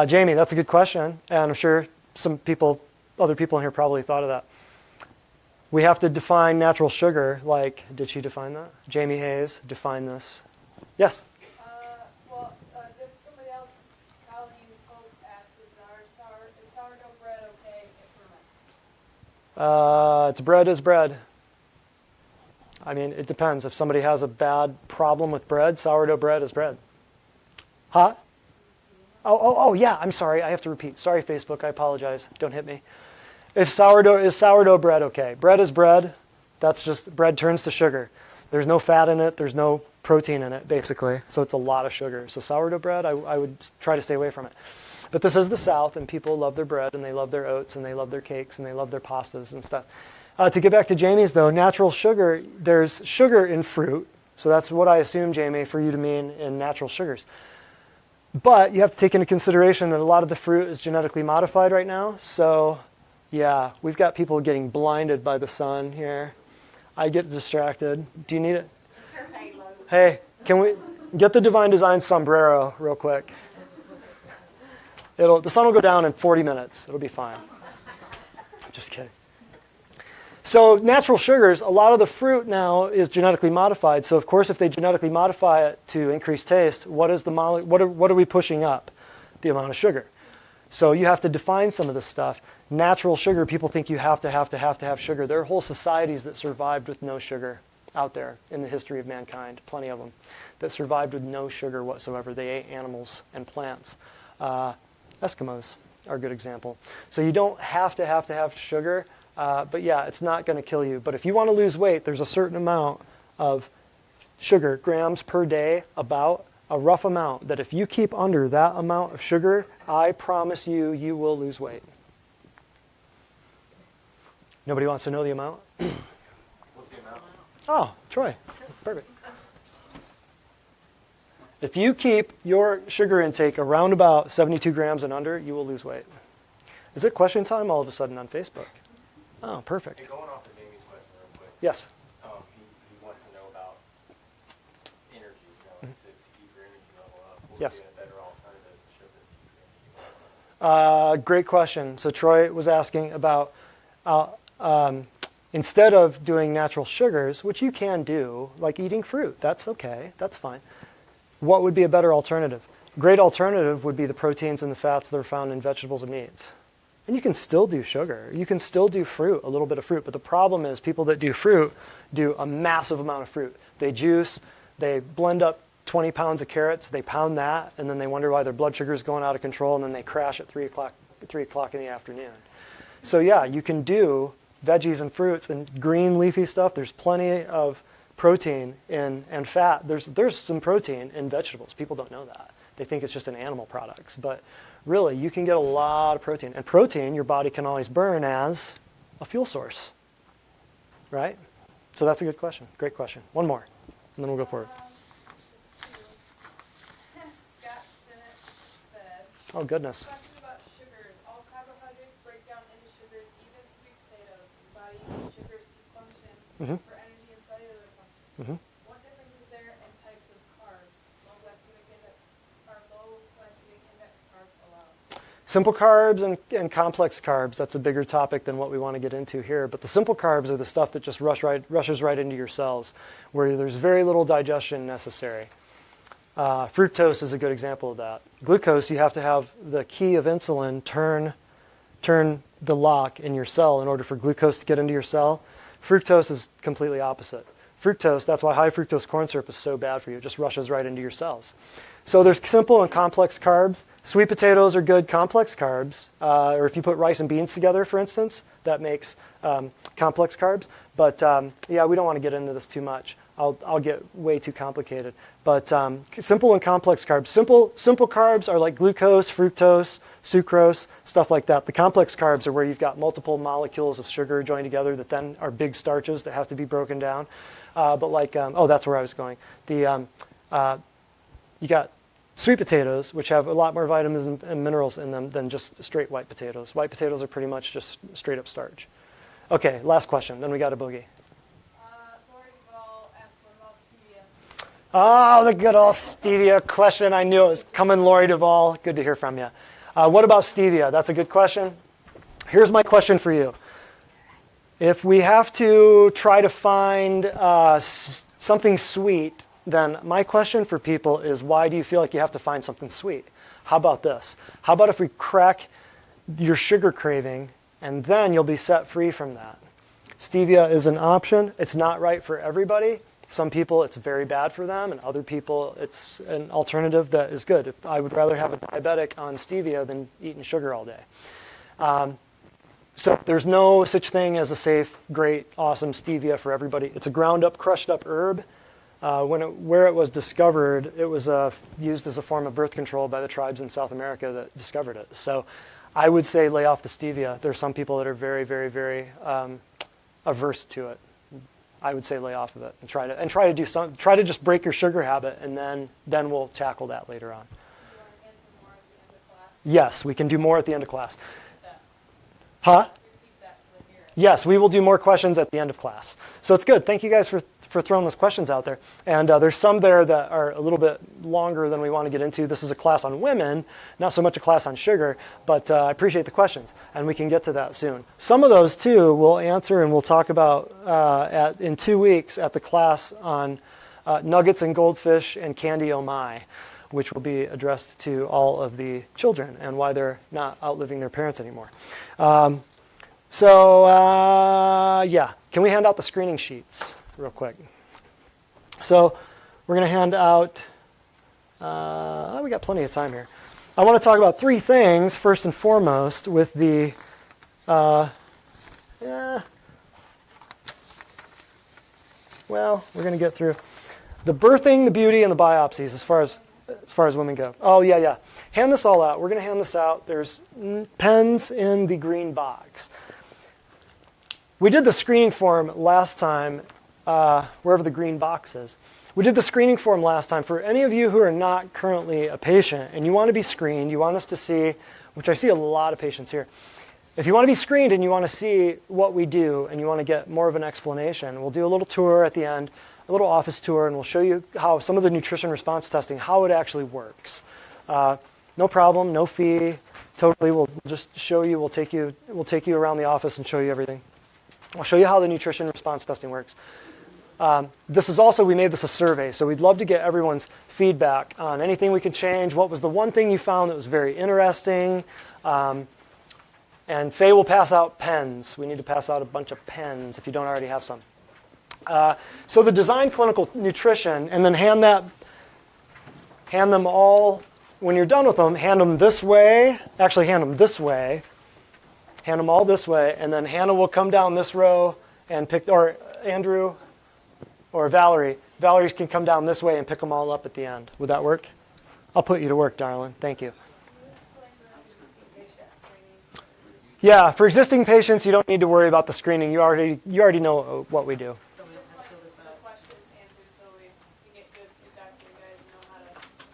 S3: Jamie, that's a good question, and I'm sure other people in here probably thought of that. We have to define natural sugar, like, did she define that? Jamie Hayes, define this. Yes?
S7: There's somebody else
S3: It's bread is bread. I mean, it depends. If somebody has a bad problem with bread, sourdough bread is bread. Huh? Oh, yeah, I'm sorry. I have to repeat. Sorry, Facebook. I apologize. Don't hit me. If sourdough bread, okay. Bread is bread. That's just, bread turns to sugar. There's no fat in it. There's no protein in it, basically. So it's a lot of sugar. So sourdough bread, I would try to stay away from it. But this is the South, and people love their bread, and they love their oats, and they love their cakes, and they love their pastas and stuff. To get back to Jamie's, though, natural sugar, there's sugar in fruit. So that's what I assume, Jamie, for you to mean in natural sugars. But you have to take into consideration that a lot of the fruit is genetically modified right now. So, yeah, we've got people getting blinded by the sun here. I get distracted. Do you need it? Hey, can we get the Divine Design sombrero real quick? The sun will go down in 40 minutes. It'll be fine. I'm just kidding. So natural sugars, a lot of the fruit now is genetically modified. So of course, if they genetically modify it to increase taste, what are we pushing up? The amount of sugar. So you have to define some of this stuff. Natural sugar, people think you have to have sugar. There are whole societies that survived with no sugar out there in the history of mankind, plenty of them, that survived with no sugar whatsoever. They ate animals and plants. Eskimos are a good example. So you don't have to have sugar. But yeah, it's not going to kill you. But if you want to lose weight, there's a certain amount of sugar, grams per day, about a rough amount, that if you keep under that amount of sugar, I promise you, you will lose weight. Nobody wants to know the amount?
S5: What's the amount?
S3: Oh, Troy. Perfect. If you keep your sugar intake around about 72 grams and under, you will lose weight. Is it question time all of a sudden on Facebook? Oh, perfect.
S8: Hey, going off of Jamie's question real quick.
S3: Yes.
S8: He wants to know about energy, to keep your energy level up. What
S3: Yes.
S8: would be a better alternative to sugar to keep your energy level up?
S3: Great question. So Troy was asking about instead of doing natural sugars, which you can do, like eating fruit, that's okay, that's fine. What would be a better alternative? Great alternative would be the proteins and the fats that are found in vegetables and meats. And you can still do sugar. You can still do fruit, a little bit of fruit. But the problem is people that do fruit do a massive amount of fruit. They juice, they blend up 20 pounds of carrots, they pound that, and then they wonder why their blood sugar is going out of control, and then they crash at 3 o'clock in the afternoon. So yeah, you can do veggies and fruits and green leafy stuff. There's plenty of protein and fat. There's some protein in vegetables. People don't know that. They think it's just in animal products. But really, you can get a lot of protein. And protein, your body can always burn as a fuel source. Right? So that's a good question. Great question. One more, and then we'll go forward.
S7: Scott Stinnett said,
S3: Oh, goodness.
S7: question about sugars. All carbohydrates break down into sugars, even sweet potatoes. Your body uses sugars to function for energy and cellular function. What difference is there in types of carbs? Low glycemic index carbs allowed?
S3: Simple carbs and complex carbs, that's a bigger topic than what we want to get into here. But the simple carbs are the stuff that just rushes right into your cells, where there's very little digestion necessary. Fructose is a good example of that. Glucose, you have to have the key of insulin turn the lock in your cell in order for glucose to get into your cell. Fructose is completely opposite. Fructose, that's why high fructose corn syrup is so bad for you. It just rushes right into your cells. So there's simple and complex carbs. Sweet potatoes are good complex carbs. Or if you put rice and beans together, for instance, that makes complex carbs. But yeah, we don't want to get into this too much. I'll get way too complicated. But simple and complex carbs. Simple carbs are like glucose, fructose, sucrose, stuff like that. The complex carbs are where you've got multiple molecules of sugar joined together that then are big starches that have to be broken down. But like, oh, that's where I was going. You got sweet potatoes, which have a lot more vitamins and minerals in them than just straight white potatoes. White potatoes are pretty much just straight up starch. Okay, last question. Then we got a boogie.
S7: Lori Duvall asked what about stevia?
S3: Oh, the good old stevia question. I knew it was coming, Lori Duvall. Good to hear from you. What about stevia? That's a good question. Here's my question for you. If we have to try to find something sweet, then my question for people is, why do you feel like you have to find something sweet? How about this? How about if we crack your sugar craving and then you'll be set free from that. Stevia is an option. It's not right for everybody. Some people, it's very bad for them, and other people, it's an alternative that is good. I would rather have a diabetic on stevia than eating sugar all day. So there's no such thing as a safe, great, awesome stevia for everybody. It's a ground up, crushed up herb. Where it was discovered, it was used as a form of birth control by the tribes in South America that discovered it. So I would say lay off the stevia. There are some people that are very, very, very averse to it. I would say lay off of it and try to just break your sugar habit, and then we'll tackle that later on.
S7: Do you want to answer more at the end of class?
S3: Yes, we can do more at the end of class.
S7: That.
S3: Huh?
S7: Repeat that so they hear it.
S3: Yes, we will do more questions at the end of class. So it's good. Thank you guys for throwing those questions out there. And there's some there that are a little bit longer than we want to get into. This is a class on women, not so much a class on sugar, but I appreciate the questions, and we can get to that soon. Some of those, too, we'll answer and we'll talk about in 2 weeks at the class on nuggets and goldfish and candy oh my, which will be addressed to all of the children and why they're not outliving their parents anymore. Yeah, can we hand out the screening sheets real quick? So we're going to hand out, we got plenty of time here. I want to talk about 3 things, first and foremost, with the, well, we're going to get through the birthing, the beauty, and the biopsies as far as women go. Oh, yeah. Hand this all out. We're going to hand this out. There's pens in the green box. We did the screening form last time, wherever the green box is. We did the screening form last time. For any of you who are not currently a patient and you want to be screened, you want us to see, which I see a lot of patients here. If you want to be screened and you want to see what we do and you want to get more of an explanation, we'll do a little tour at the end, a little office tour, and we'll show you how some of the nutrition response testing, how it actually works. No problem, no fee, totally. We'll just show you. We'll take you around the office and show you everything. I'll show you how the nutrition response testing works. This is also, we made this a survey, so we'd love to get everyone's feedback on anything we could change. What was the one thing you found that was very interesting? And Faye will pass out pens. We need to pass out a bunch of pens if you don't already have some. So the design clinical nutrition, and then hand them all, when you're done with them, hand them this way. Actually, hand them this way. Hand them all this way, and then Hannah will come down this row and pick, or Andrew or Valerie. Valerie can come down this way and pick them all up at the end. Would that work? I'll put you to work, darling. Thank you. Yeah, for existing patients, you don't need to worry about the screening. You already know what we do.
S7: So we just want the questions answered so we can get good feedback from you guys and know how to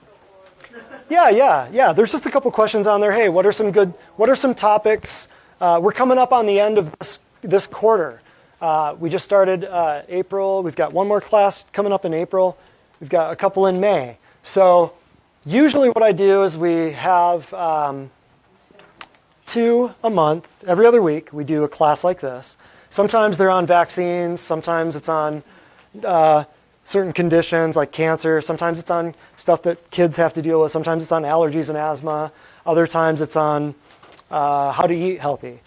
S7: go forward with that.
S3: Yeah. There's just a couple questions on there. Hey, what are some topics? We're coming up on the end of this quarter. We just started April. We've got one more class coming up in April. We've got a couple in May. So usually what I do is we have 2 a month. Every other week we do a class like this. Sometimes they're on vaccines. Sometimes it's on certain conditions like cancer. Sometimes it's on stuff that kids have to deal with. Sometimes it's on allergies and asthma. Other times it's on how to eat healthy.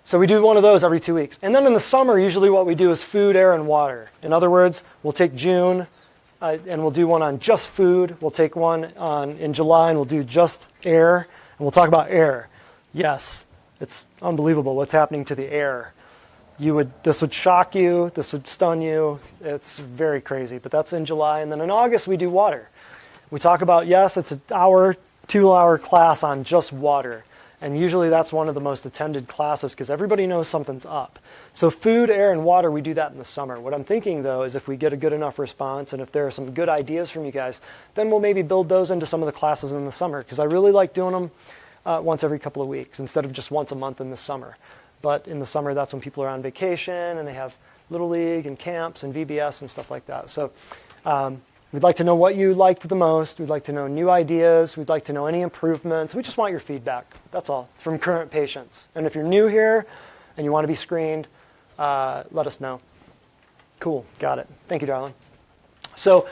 S3: So we do one of those every 2 weeks. And then in the summer, usually what we do is food, air, and water. In other words, we'll take June and we'll do one on just food. We'll take one in July and we'll do just air. And we'll talk about air. Yes, it's unbelievable what's happening to the air. This would shock you. This would stun you. It's very crazy. But that's in July. And then in August, we do water. We talk about, yes, it's an hour, 2-hour class on just water. And usually that's one of the most attended classes because everybody knows something's up. So food, air, and water, we do that in the summer. What I'm thinking, though, is if we get a good enough response and if there are some good ideas from you guys, then we'll maybe build those into some of the classes in the summer because I really like doing them once every couple of weeks instead of just once a month in the summer. But in the summer, that's when people are on vacation and they have Little League and camps and VBS and stuff like that. So we'd like to know what you liked the most. We'd like to know new ideas. We'd like to know any improvements. We just want your feedback. That's all from current patients. And if you're new here and you want to be screened, let us know. Cool. Got it. Thank you, darling. So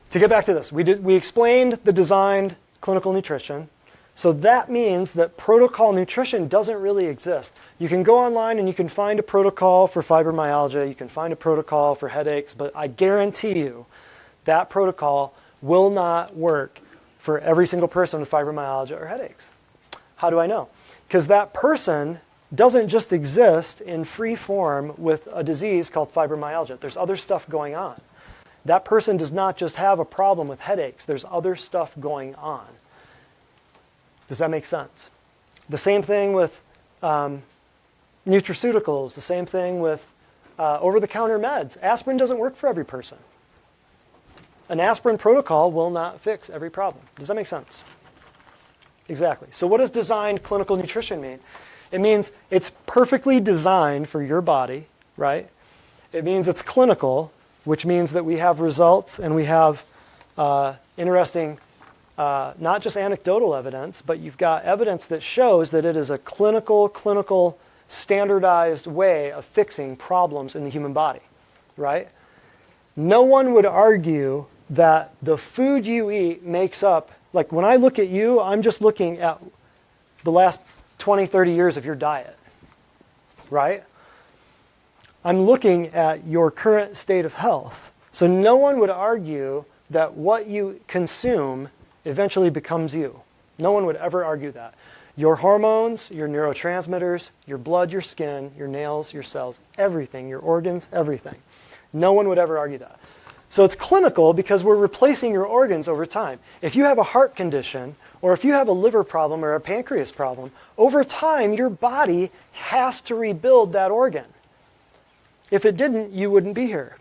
S3: to get back to this, we explained the designed clinical nutrition. So that means that protocol nutrition doesn't really exist. You can go online and you can find a protocol for fibromyalgia, you can find a protocol for headaches, but I guarantee you that protocol will not work for every single person with fibromyalgia or headaches. How do I know? Because that person doesn't just exist in free form with a disease called fibromyalgia. There's other stuff going on. That person does not just have a problem with headaches. There's other stuff going on. Does that make sense? The same thing with nutraceuticals. The same thing with over-the-counter meds. Aspirin doesn't work for every person. An aspirin protocol will not fix every problem. Does that make sense? Exactly. So what does designed clinical nutrition mean? It means it's perfectly designed for your body, right? It means it's clinical, which means that we have results and we have interesting, not just anecdotal evidence, but you've got evidence that shows that it is a clinical, standardized way of fixing problems in the human body, right? No one would argue that the food you eat makes up, like when I look at you, I'm just looking at the last 20, 30 years of your diet, right? I'm looking at your current state of health. So no one would argue that what you consume eventually becomes you. No one would ever argue that. Your hormones, your neurotransmitters, your blood, your skin, your nails, your cells, everything, your organs, everything. No one would ever argue that. So it's clinical because we're replacing your organs over time. If you have a heart condition, or if you have a liver problem or a pancreas problem, over time your body has to rebuild that organ. If it didn't, you wouldn't be here.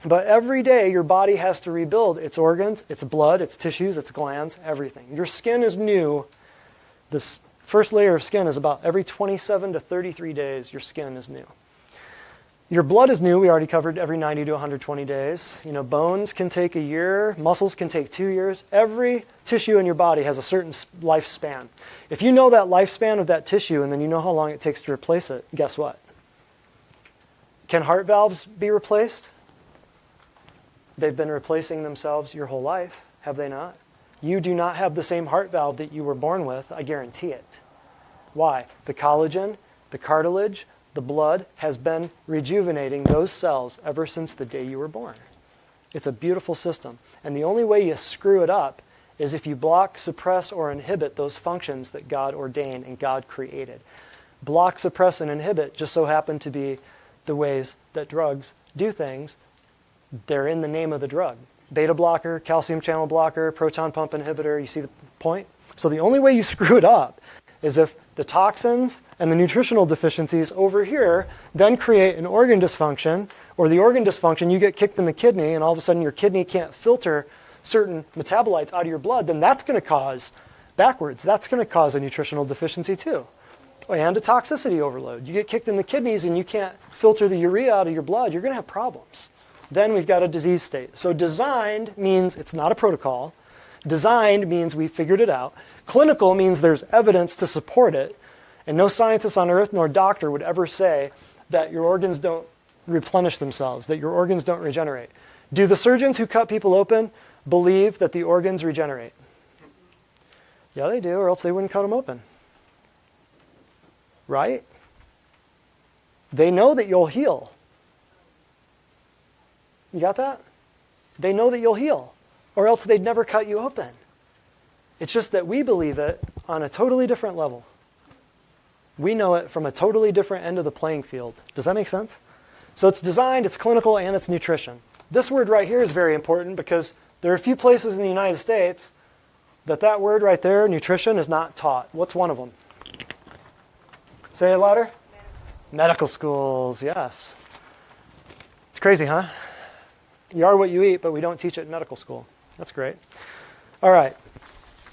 S3: But every day your body has to rebuild its organs, its blood, its tissues, its glands, everything. Your skin is new. This first layer of skin is about every 27 to 33 days your skin is new. Your blood is new. We already covered every 90 to 120 days. You know, bones can take a year. Muscles can take 2 years. Every tissue in your body has a certain lifespan. If you know that lifespan of that tissue and then you know how long it takes to replace it, guess what? Can heart valves be replaced? They've been replacing themselves your whole life, have they not? You do not have the same heart valve that you were born with, I guarantee it. Why? The collagen, the cartilage, the blood has been rejuvenating those cells ever since the day you were born. It's a beautiful system. And the only way you screw it up is if you block, suppress, or inhibit those functions that God ordained and God created. Block, suppress, and inhibit just so happen to be the ways that drugs do things. They're in the name of the drug. Beta blocker, calcium channel blocker, proton pump inhibitor, you see the point? So the only way you screw it up is if the toxins and the nutritional deficiencies over here then create an organ dysfunction, or the organ dysfunction, you get kicked in the kidney and all of a sudden your kidney can't filter certain metabolites out of your blood, then that's going to cause backwards. That's going to cause a nutritional deficiency too. And a toxicity overload. You get kicked in the kidneys and you can't filter the urea out of your blood, you're going to have problems. Then we've got a disease state. So designed means it's not a protocol. Designed means we figured it out. Clinical means there's evidence to support it. And no scientist on earth nor doctor would ever say that your organs don't replenish themselves, that your organs don't regenerate. Do the surgeons who cut people open believe that the organs regenerate? Yeah, they do, or else they wouldn't cut them open. Right? They know that you'll heal. You got that? They know that you'll heal, or else they'd never cut you open. It's just that we believe it on a totally different level. We know it from a totally different end of the playing field. Does that make sense? So it's designed, it's clinical, and it's nutrition. This word right here is very important because there are a few places in the United States that word right there, nutrition, is not taught. What's one of them? Say it louder. Medical schools, yes. It's crazy, huh? You are what you eat, but we don't teach it in medical school. That's great. All right.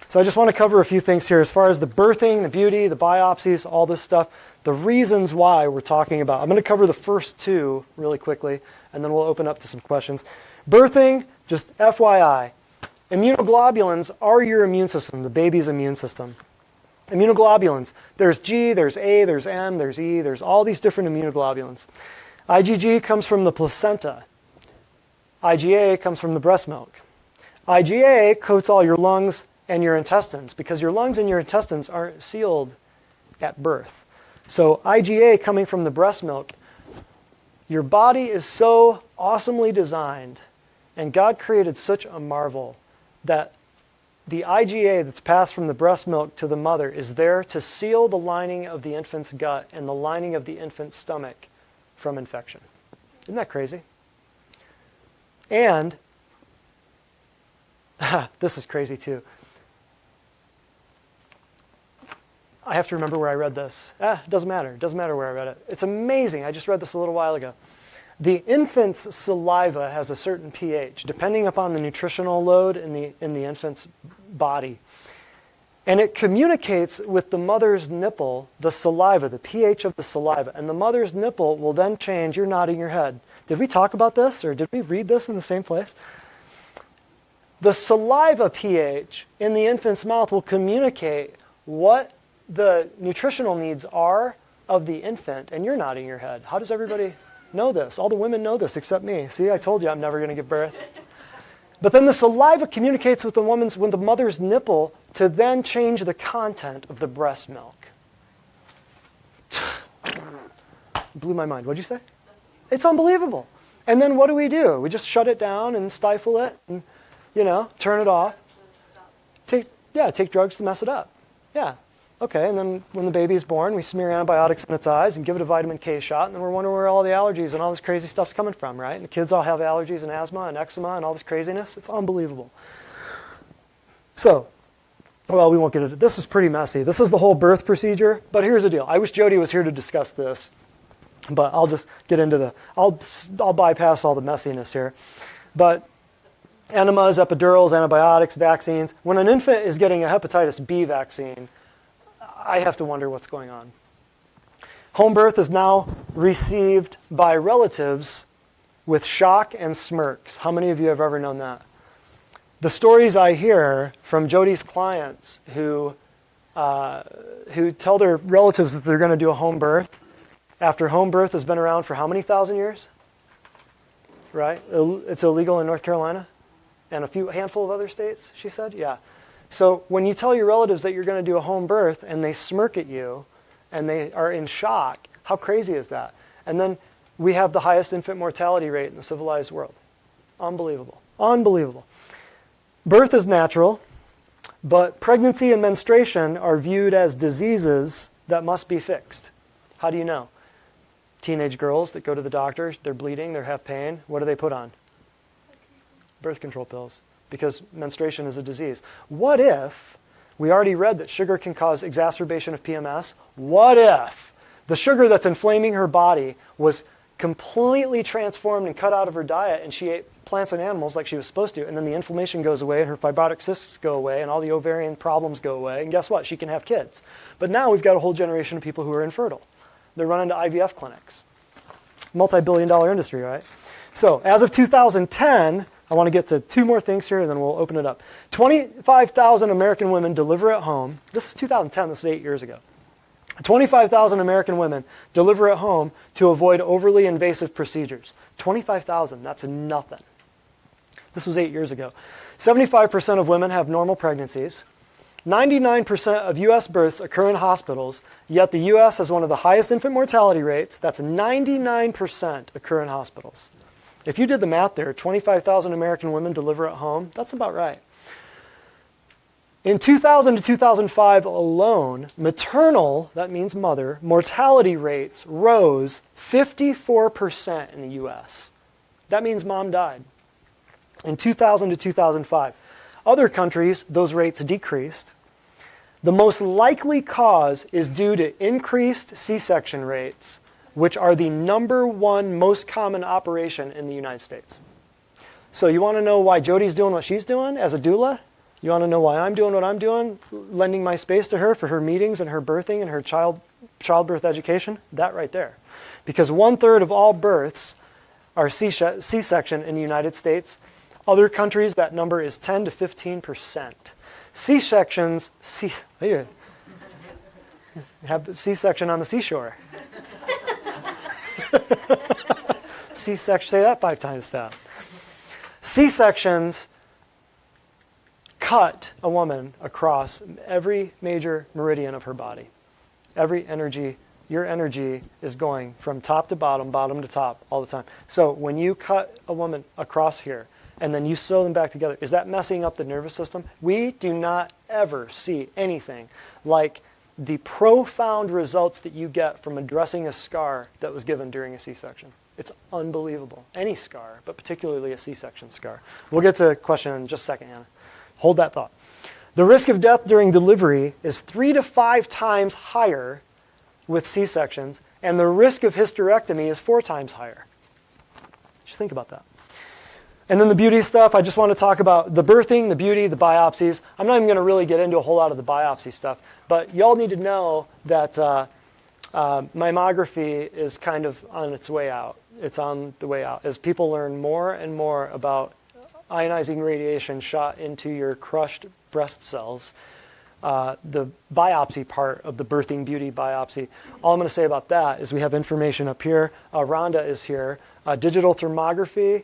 S3: So I just want to cover a few things here as far as the birthing, the beauty, the biopsies, all this stuff, the reasons why we're talking about. I'm going to cover the first two really quickly, and then we'll open up to some questions. Birthing, just FYI, immunoglobulins are your immune system, the baby's immune system. Immunoglobulins, there's G, there's A, there's M, there's E, there's all these different immunoglobulins. IgG comes from the placenta. IgA comes from the breast milk. IgA coats all your lungs and your intestines, because your lungs and your intestines aren't sealed at birth. So IgA coming from the breast milk, your body is so awesomely designed, and God created such a marvel that the IgA that's passed from the breast milk to the mother is there to seal the lining of the infant's gut and the lining of the infant's stomach from infection. Isn't that crazy? And, this is crazy too. I have to remember where I read this. It doesn't matter. It doesn't matter where I read it. It's amazing. I just read this a little while ago. The infant's saliva has a certain pH, depending upon the nutritional load in the infant's body. And it communicates with the mother's nipple, the saliva, the pH of the saliva. And the mother's nipple will then change. You're nodding your head. Did we talk about this, or did we read this in the same place? The saliva pH in the infant's mouth will communicate what the nutritional needs are of the infant. And you're nodding your head. How does everybody know this? All the women know this except me. See, I told you I'm never going to give birth. But then the saliva communicates with the mother's nipple to then change the content of the breast milk. Blew my mind. What'd you say? It's unbelievable. And then what do? We just shut it down and stifle it and, turn it off. Take drugs to mess it up. Yeah. Okay, and then when the baby's born, we smear antibiotics in its eyes and give it a vitamin K shot, and then we're wondering where all the allergies and all this crazy stuff's coming from, right? And the kids all have allergies and asthma and eczema and all this craziness. It's unbelievable. So, well, we won't get into it. This is pretty messy. This is the whole birth procedure, but here's the deal. I wish Jody was here to discuss this, but I'll just get into I'll bypass all the messiness here. But enemas, epidurals, antibiotics, vaccines. When an infant is getting a hepatitis B vaccine, I have to wonder what's going on. Home birth is now received by relatives with shock and smirks. How many of you have ever known that? The stories I hear from Jody's clients who tell their relatives that they're going to do a home birth after home birth has been around for how many thousand years? Right? It's illegal in North Carolina and a handful of other states, she said? Yeah. So when you tell your relatives that you're going to do a home birth and they smirk at you and they are in shock, how crazy is that? And then we have the highest infant mortality rate in the civilized world. Unbelievable. Unbelievable. Birth is natural, but pregnancy and menstruation are viewed as diseases that must be fixed. How do you know? Teenage girls that go to the doctor, they're bleeding, they have pain. What do they put on? Birth control pills. Because menstruation is a disease. What if, we already read that sugar can cause exacerbation of PMS. What if the sugar that's inflaming her body was completely transformed and cut out of her diet and she ate plants and animals like she was supposed to, and then the inflammation goes away and her fibrotic cysts go away and all the ovarian problems go away, and guess what? She can have kids. But now we've got a whole generation of people who are infertile. They're running to IVF clinics. Multi-billion-dollar industry, right? So as of 2010, I want to get to two more things here, and then we'll open it up. 25,000 American women deliver at home. This is 2010. This is 8 years ago. 25,000 American women deliver at home to avoid overly invasive procedures. 25,000. That's nothing. This was 8 years ago. 75% of women have normal pregnancies. 99% of U.S. births occur in hospitals, yet the U.S. has one of the highest infant mortality rates. That's 99% occur in hospitals. If you did the math there, 25,000 American women deliver at home, that's about right. In 2000 to 2005 alone, maternal, that means mother, mortality rates rose 54% in the U.S. That means mom died. In 2000 to 2005. Other countries, those rates decreased. The most likely cause is due to increased C-section rates, which are the #1 most common operation in the United States. So you want to know why Jody's doing what she's doing as a doula? You want to know why I'm doing what I'm doing, lending my space to her for her meetings and her birthing and her childbirth education? That right there. Because 1/3 of all births are C-section in the United States. Other countries, that number is 10 to 15%. C-sections, have the C-section on the seashore. C-section, say that 5 times fast. C-sections cut a woman across every major meridian of her body. Every energy, your energy is going from top to bottom to top all the time. So when you cut a woman across here and then you sew them back together, is that messing up the nervous system? We do not ever see anything like the profound results that you get from addressing a scar that was given during a C-section. It's unbelievable. Any scar, but particularly a C-section scar. We'll get to a question in just a second, Anna. Hold that thought. The risk of death during delivery is 3 to 5 times higher with C-sections, and the risk of hysterectomy is 4 times higher. Just think about that. And then the beauty stuff, I just want to talk about the birthing, the beauty, the biopsies. I'm not even going to really get into a whole lot of the biopsy stuff, but y'all need to know that mammography is kind of on its way out. It's on the way out. As people learn more and more about ionizing radiation shot into your crushed breast cells, the biopsy part of the birthing beauty biopsy, all I'm going to say about that is we have information up here. Rhonda is here. Digital thermography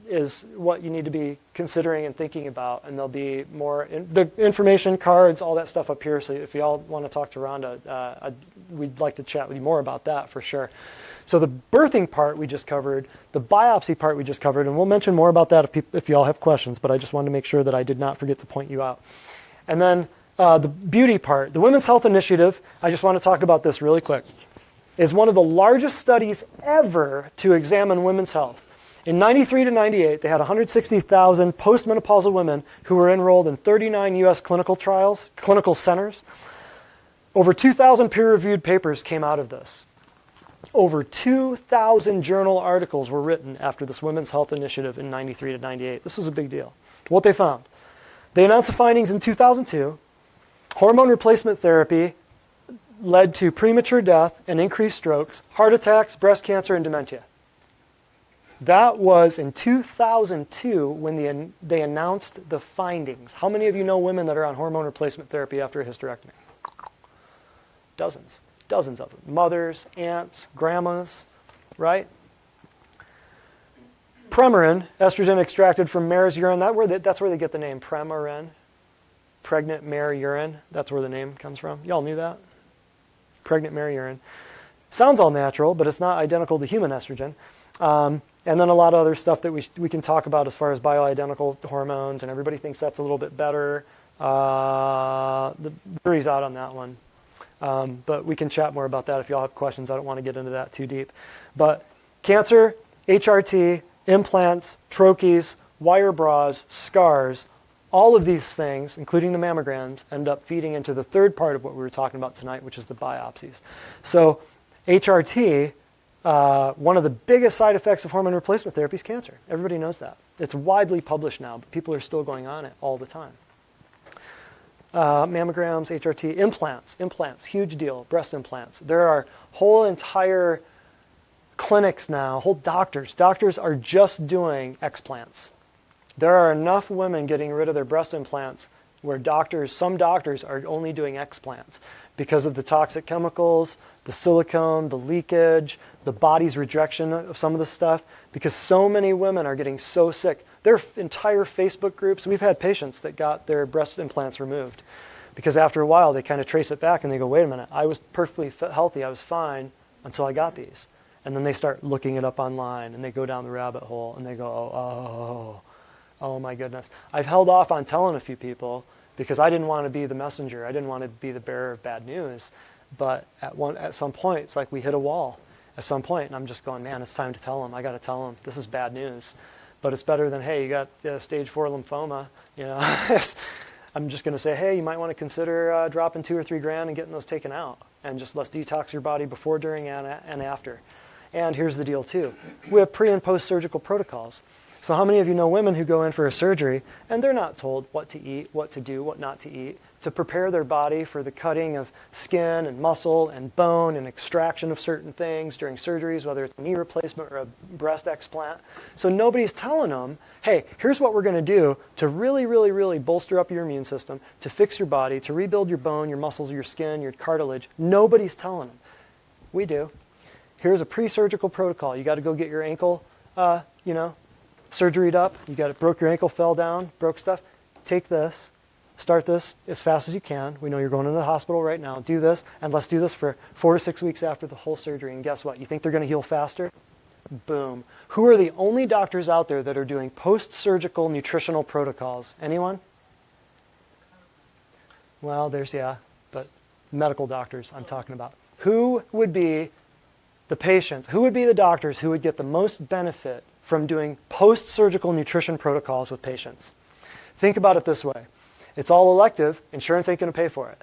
S3: is what you need to be considering and thinking about, and there'll be more the information cards, all that stuff up here. So if y'all want to talk to Rhonda, we'd like to chat with you more about that for sure. So the birthing part we just covered, the biopsy part we just covered, and we'll mention more about that if y'all have questions, but I just wanted to make sure that I did not forget to point you out. And then the beauty part, the Women's Health Initiative, I just want to talk about this really quick, is one of the largest studies ever to examine women's health. In 93 to 98, they had 160,000 postmenopausal women who were enrolled in 39 U.S. clinical trials, clinical centers. Over 2,000 peer-reviewed papers came out of this. Over 2,000 journal articles were written after this Women's Health Initiative in 93 to 98. This was a big deal. What they found. They announced the findings in 2002. Hormone replacement therapy led to premature death and increased strokes, heart attacks, breast cancer, and dementia. That was in 2002 when they announced the findings. How many of you know women that are on hormone replacement therapy after a hysterectomy? Dozens. Dozens of them. Mothers, aunts, grandmas, right? Premarin, estrogen extracted from mare's urine, that's where they get the name Premarin. Pregnant mare urine, that's where the name comes from. Y'all knew that? Pregnant mare urine. Sounds all natural, but it's not identical to human estrogen. And then a lot of other stuff that we can talk about as far as bioidentical hormones, and everybody thinks that's a little bit better. The jury's out on that one. But we can chat more about that if y'all have questions. I don't want to get into that too deep. But cancer, HRT, implants, troches, wire bras, scars, all of these things, including the mammograms, end up feeding into the third part of what we were talking about tonight, which is the biopsies. So HRT, one of the biggest side effects of hormone replacement therapy is cancer. Everybody knows that. It's widely published now, but people are still going on it all the time. Mammograms, HRT, implants, huge deal, breast implants. There are whole entire clinics now, whole doctors. Doctors are just doing explants. There are enough women getting rid of their breast implants where some doctors are only doing explants because of the toxic chemicals, the silicone, the leakage, the body's rejection of some of the stuff, because so many women are getting so sick. There are entire Facebook groups. We've had patients that got their breast implants removed because after a while they kind of trace it back and they go, wait a minute, I was perfectly healthy, I was fine until I got these. And then they start looking it up online and they go down the rabbit hole and they go, oh my goodness. I've held off on telling a few people because I didn't want to be the messenger. I didn't want to be the bearer of bad news. But at some point, it's like we hit a wall at some point, and I'm just going, man, it's time to tell them. I got to tell them this is bad news. But it's better than, hey, you got stage 4 lymphoma. You know, I'm just going to say, hey, you might want to consider dropping $2 or $3 grand and getting those taken out, and just let's detox your body before, during, and after. And here's the deal too: we have pre and post surgical protocols. So how many of you know women who go in for a surgery and they're not told what to eat, what to do, what not to eat, to prepare their body for the cutting of skin and muscle and bone and extraction of certain things during surgeries, whether it's a knee replacement or a breast explant. So nobody's telling them, hey, here's what we're going to do to really, really, really bolster up your immune system, to fix your body, to rebuild your bone, your muscles, your skin, your cartilage. Nobody's telling them. We do. Here's a pre-surgical protocol. You got to go get your ankle, surgeryed up. You got it, broke your ankle, fell down, broke stuff. take this, start this as fast as you can. We know you're going into the hospital right now. Do this, and let's do this for 4 to 6 weeks after the whole surgery. And guess what? You think they're going to heal faster? Boom. Who are the only doctors out there that are doing post-surgical nutritional protocols? Anyone? Well, but medical doctors I'm talking about. Who would be the patients? Who would be the doctors who would get the most benefit from doing post-surgical nutrition protocols with patients? Think about it this way. It's all elective. Insurance ain't going to pay for it.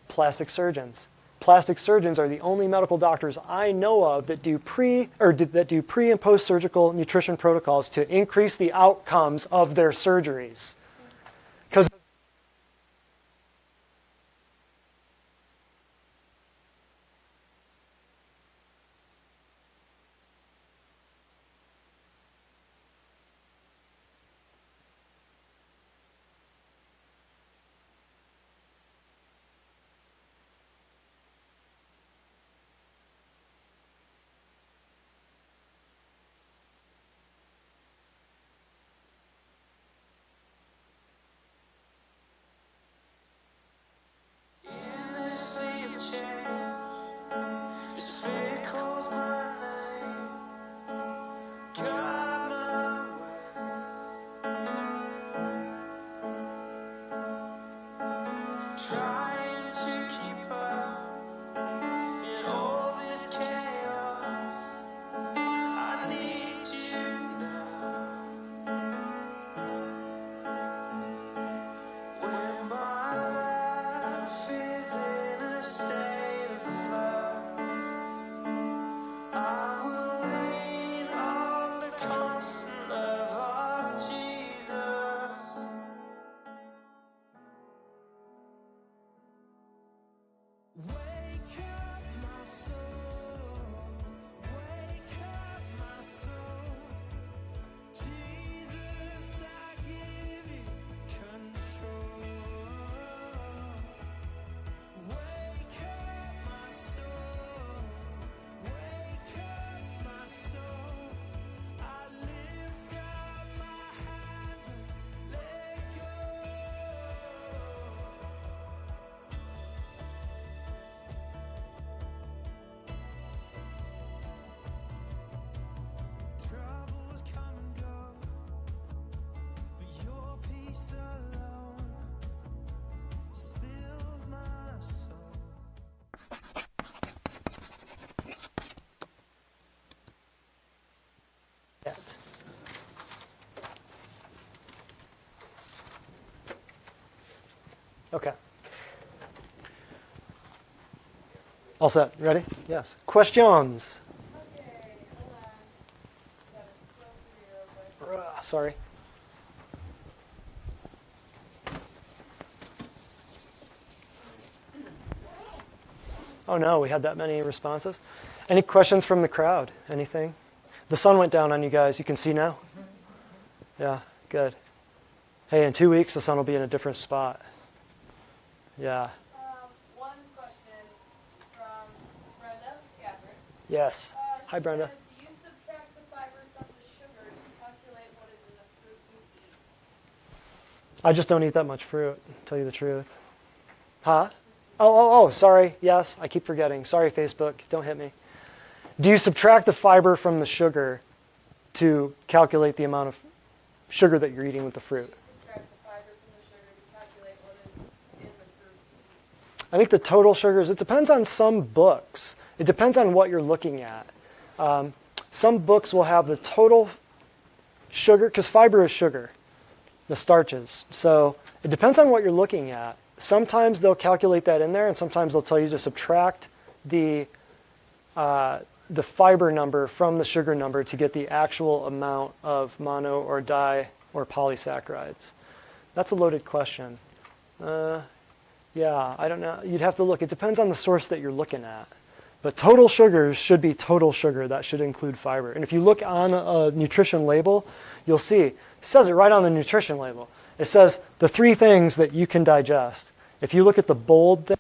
S3: Plastic surgeons. Plastic surgeons are the only medical doctors I know of that do pre and post-surgical nutrition protocols to increase the outcomes of their surgeries. Because
S1: In this sea of change, His faith calls my name. God, my way, trying to keep up in all this chaos. I need you now. When my life is in a state of flux, I will lean on the constant love of Jesus. Wake up my soul, wake up my soul. Jesus, I give you control. Wake up my soul, wake up my soul. I lift up my hands and let go. Troubles come and go, but your peace alone stills my soul.
S3: Okay. All set. Ready? Yes. Questions?
S7: Okay, hold on. Gotta scroll through here real quick.
S3: Sorry. Oh no, we had that many responses. Any questions from the crowd? Anything? The sun went down on you guys. You can see now? Yeah, good. Hey, in 2 weeks, the sun will be in a different spot. Yeah.
S7: One question from Brenda Catherine.
S3: Yes.
S7: She
S3: Hi, Brenda.
S7: said, do you subtract the fiber from the sugar to calculate what is in the fruit you eat?
S3: I just don't eat that much fruit, to tell you the truth. Huh? Oh, sorry. Yes, I keep forgetting. Sorry, Facebook. Don't hit me. Do you subtract the fiber from the sugar to calculate the amount of sugar that you're eating with the fruit?
S7: Subtract the fiber from the sugar to calculate what is in the fruit you eat.
S3: I think the total sugars, it depends on some books. It depends on what you're looking at. Some books will have the total sugar, because fiber is sugar, the starches. So it depends on what you're looking at. Sometimes they'll calculate that in there, and sometimes they'll tell you to subtract the fiber number from the sugar number to get the actual amount of mono or di or polysaccharides. That's a loaded question. Yeah, I don't know. You'd have to look. It depends on the source that you're looking at. But total sugars should be total sugar. That should include fiber. And if you look on a nutrition label, you'll see, it says it right on the nutrition label. It says the 3 things that you can digest. If you look at the bold thing,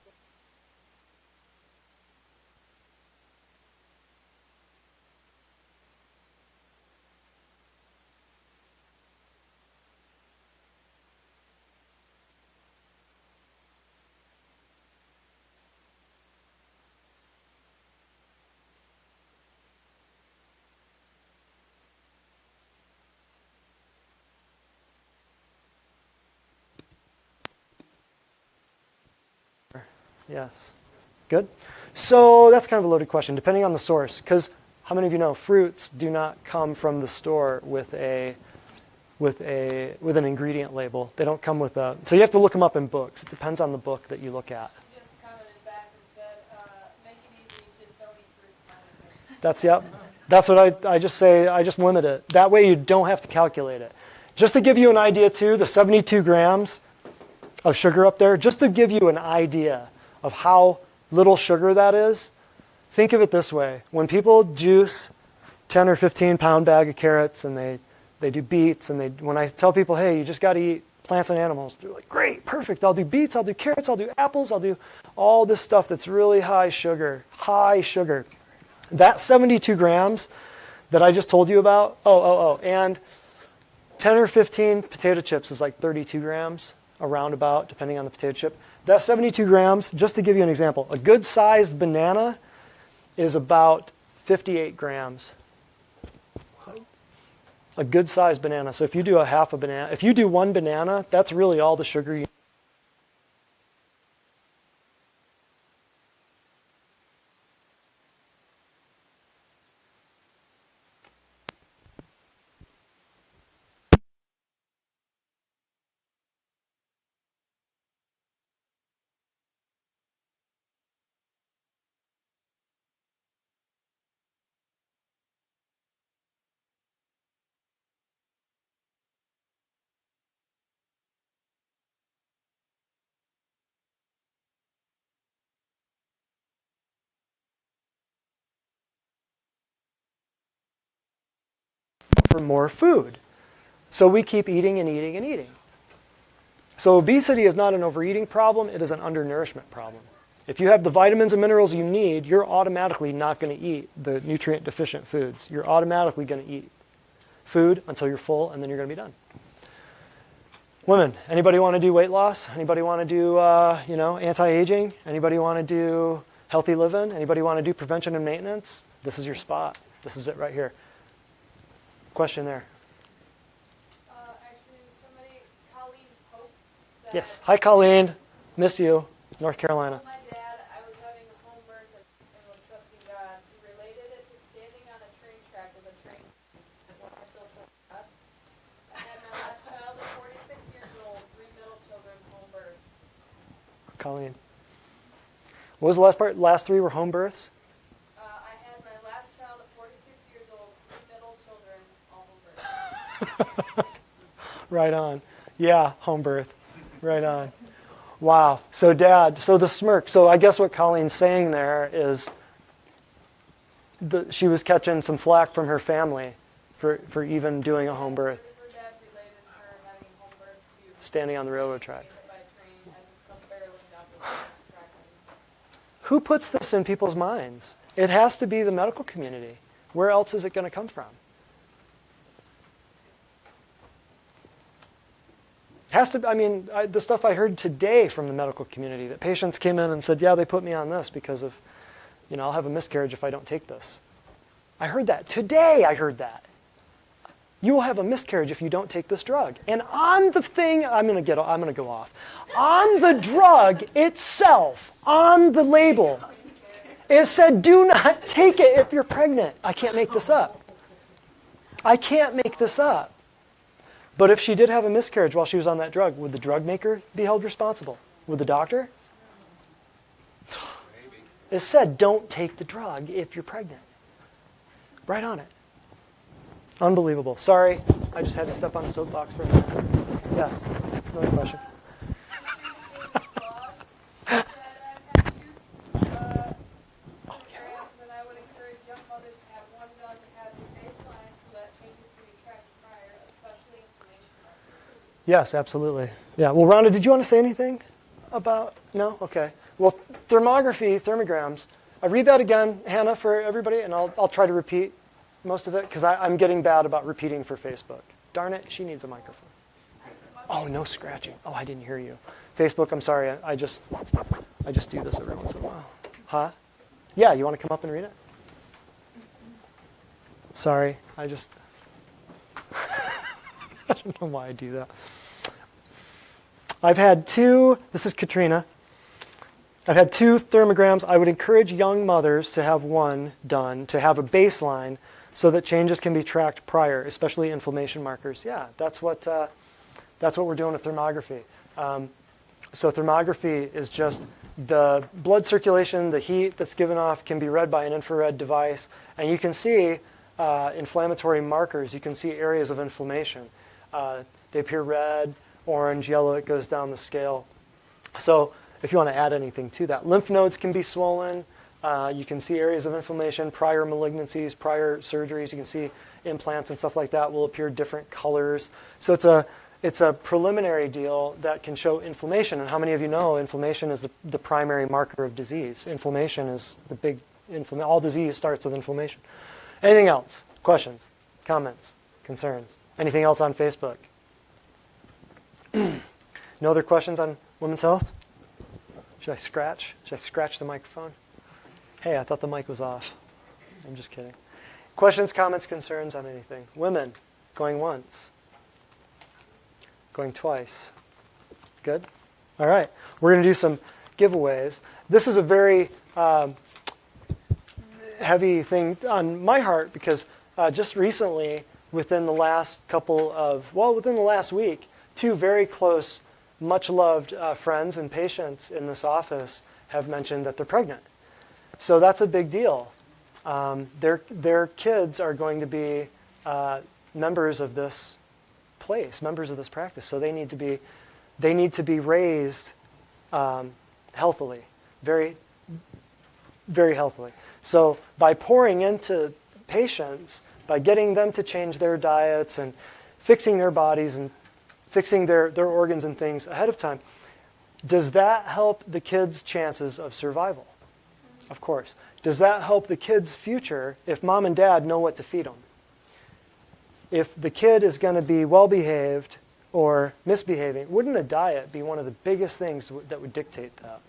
S3: Yes. Good. So that's kind of a loaded question, depending on the source. Because how many of you know fruits do not come from the store with an ingredient label? They don't come with a. So you have to look them up in books. It depends on the book that you look at.
S7: She just commented back and said, make it easy, just don't eat fruits.
S3: That's yep. That's what I just say. I just limit it. That way you don't have to calculate it. Just to give you an idea too, the 72 grams of sugar up there, just to give you an idea of how little sugar that is, think of it this way. When people juice 10 or 15 pound bag of carrots and they do beets, and when I tell people, hey, you just got to eat plants and animals, they're like, great, perfect. I'll do beets, I'll do carrots, I'll do apples, I'll do all this stuff that's really high sugar, high sugar. That 72 grams that I just told you about, and 10 or 15 potato chips is like 32 grams, around about, depending on the potato chip. That 72 grams, just to give you an example, a good-sized banana is about 58 grams. A good-sized banana. So if you do a half a banana, if you do one banana, that's really all the sugar you for more food. So we keep eating and eating and eating. So obesity is not an overeating problem, it is an undernourishment problem. If you have the vitamins and minerals you need, you're automatically not going to eat the nutrient deficient foods. You're automatically going to eat food until you're full, and then you're going to be done. Women, anybody want to do weight loss? Anybody want to do anti-aging? Anybody want to do healthy living? Anybody want to do prevention and maintenance? This is your spot. This is it right here. Question there.
S7: Actually, somebody, Colleen Pope, said,
S3: Yes. Hi, Colleen. Miss you. North Carolina.
S7: my dad, I was having a home birth and was trusting God. He related it to standing on a train track with a train. When I still trust God. I had my last child at 46 years old, 3 middle children, home births.
S3: Colleen. What was the last part? Last three were home births?
S7: I had my last child at 46 years old, 3 middle children, all home births.
S3: Right on. Yeah, home birth. Right on. Wow. So Dad, so the smirk. So I guess what Colleen's saying there is she was catching some flack from her family for even doing a home birth,
S7: Her dad related her having home birth to
S3: standing on the railroad tracks.
S7: by train as it's come barreling down the track.
S3: Who puts this in people's minds? It has to be the medical community. Where else is it going to come from? Has to. I mean, the stuff I heard today from the medical community, that patients came in and said, yeah, they put me on this because of, I'll have a miscarriage if I don't take this. I heard that. Today I heard that. You will have a miscarriage if you don't take this drug. And on the thing, I'm going to go off. On the drug itself, on the label, it said, do not take it if you're pregnant. I can't make this up. I can't make this up. But if she did have a miscarriage while she was on that drug, would the drug maker be held responsible? Would the doctor?
S5: Maybe.
S3: It said, don't take the drug if you're pregnant. Right on it. Unbelievable. Sorry, I just had to step on the soapbox for a minute. Yes, another question.
S7: And I would encourage young mothers to have one done to have your baseline so that changes can be tracked prior, especially inflammation markers.
S3: Yes, absolutely. Yeah, well, Rhonda, did you want to say anything about, no? Okay. Well, thermograms. I read that again, Hannah, for everybody, and I'll try to repeat most of it, because I'm getting bad about repeating for Facebook. Darn it, she needs a microphone. Oh, no scratching. Oh, I didn't hear you. Facebook, I'm sorry, I just do this every once in a while. Huh? Yeah, you want to come up and read it? Sorry, I don't know why I do that. I've had two, this is Katrina. I've had 2 thermograms. I would encourage young mothers to have one done, to have a baseline so that changes can be tracked prior, especially inflammation markers. Yeah, that's what we're doing with thermography. So thermography is just the blood circulation, the heat that's given off can be read by an infrared device, and you can see inflammatory markers. You can see areas of inflammation. They appear red, orange, yellow. It goes down the scale. So if you want to add anything to that, lymph nodes can be swollen. You can see areas of inflammation, prior malignancies, prior surgeries. You can see implants and stuff like that will appear different colors. So it's a preliminary deal that can show inflammation. And how many of you know inflammation is the primary marker of disease? Inflammation is the big all disease starts with inflammation. Anything else? Questions, comments, concerns? Anything else on Facebook? No other questions on women's health? Should I scratch? Should I scratch the microphone? Hey, I thought the mic was off. I'm just kidding. Questions, comments, concerns on anything? Women, going once. Going twice. Good? All right. We're going to do some giveaways. This is a very heavy thing on my heart because just recently, within the last within the last week, 2 very close, much-loved friends and patients in this office have mentioned that they're pregnant. So that's a big deal. Their kids are going to be members of this place, members of this practice. So they need to be raised healthily, very, very healthily. So by pouring into patients, by getting them to change their diets and fixing their bodies and fixing their organs and things ahead of time, does that help the kids' chances of survival? Of course. Does that help the kid's future if mom and dad know what to feed them? If the kid is going to be well-behaved or misbehaving, wouldn't a diet be one of the biggest things that would dictate that?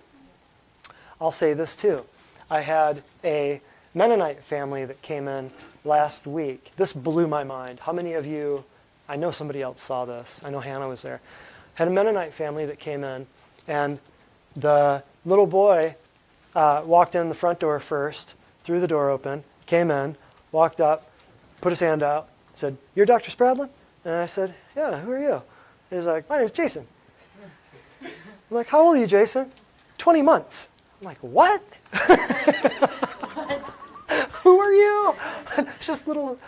S3: I'll say this too. I had a Mennonite family that came in last week. This blew my mind. How many of you, I know somebody else saw this. I know Hannah was there. Had a Mennonite family that came in, and the little boy walked in the front door first, threw the door open, came in, walked up, put his hand out, said, "You're Dr. Spradlin?" And I said, "Yeah, who are you?" He's like, "My name's Jason." I'm like, "How old are you, Jason?" 20 months. I'm like, "What?" Who are you? Just little.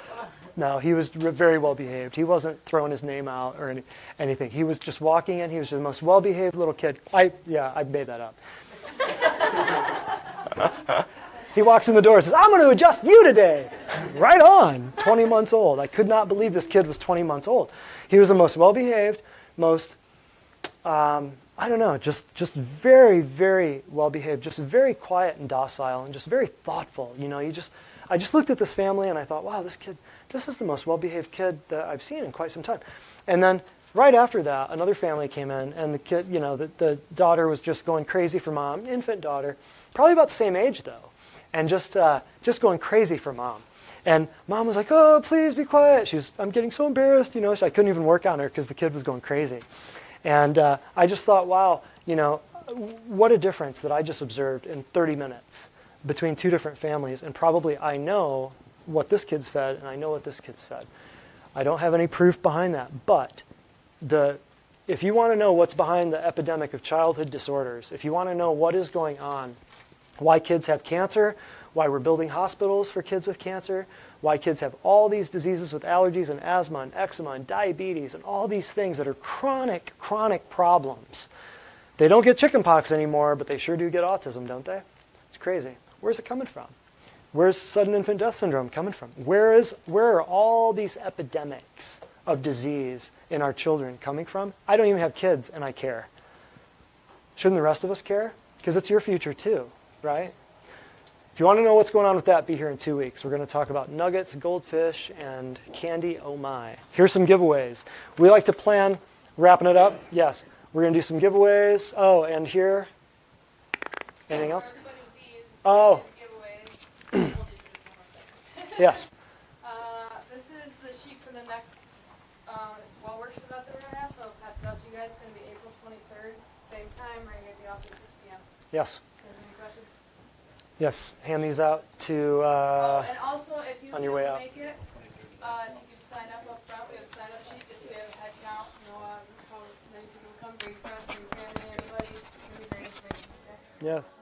S3: No, he was very well behaved. He wasn't throwing his name out or anything. He was just walking in. He was the most well behaved little kid. I made that up. He walks in the door and says, "I'm going to adjust you today." Right on. 20 months old. I could not believe this kid was 20 months old. He was the most well behaved, most just very, very well behaved, just very quiet and docile and just very thoughtful. I just looked at this family and I thought, wow, this is the most well behaved kid that I've seen in quite some time. And then right after that, another family came in and the kid, the daughter was just going crazy for mom, infant daughter, probably about the same age though, and just going crazy for mom. And mom was like, "Oh, please be quiet." I'm getting so embarrassed, I couldn't even work on her because the kid was going crazy. And I just thought, wow, what a difference that I just observed in 30 minutes between 2 different families. And probably I know what this kid's fed and I know what this kid's fed. I don't have any proof behind that. But if you want to know what's behind the epidemic of childhood disorders, if you want to know what is going on, why kids have cancer, why we're building hospitals for kids with cancer, why kids have all these diseases with allergies and asthma and eczema and diabetes and all these things that are chronic problems. They don't get chickenpox anymore, but they sure do get autism, don't they? It's crazy. Where's it coming from? Where's sudden infant death syndrome coming from? Where are all these epidemics of disease in our children coming from? I don't even have kids, and I care. Shouldn't the rest of us care? Because it's your future too, right? If you want to know what's going on with that, be here in 2 weeks. We're going to talk about nuggets, goldfish, and candy, oh my. Here's some giveaways. We like to plan, wrapping it up. Yes, we're going to do some giveaways. Oh, and here, anything else? Oh. Yes.
S7: This is the sheet for the next well works event that we're going to have, so I'll pass it out to you guys. It's going to be April 23rd, same time, right here at the office, 6 p.m.
S3: Yes.
S7: Any questions?
S3: Yes. Hand these out to.
S7: And also, if you
S3: on your way
S7: didn't
S3: out.
S7: make it, if you could sign up front, we have a sign up sheet just so we have a head count, how many people come, bring friends, bring family, anybody, it'd be great information, okay?
S3: Yes.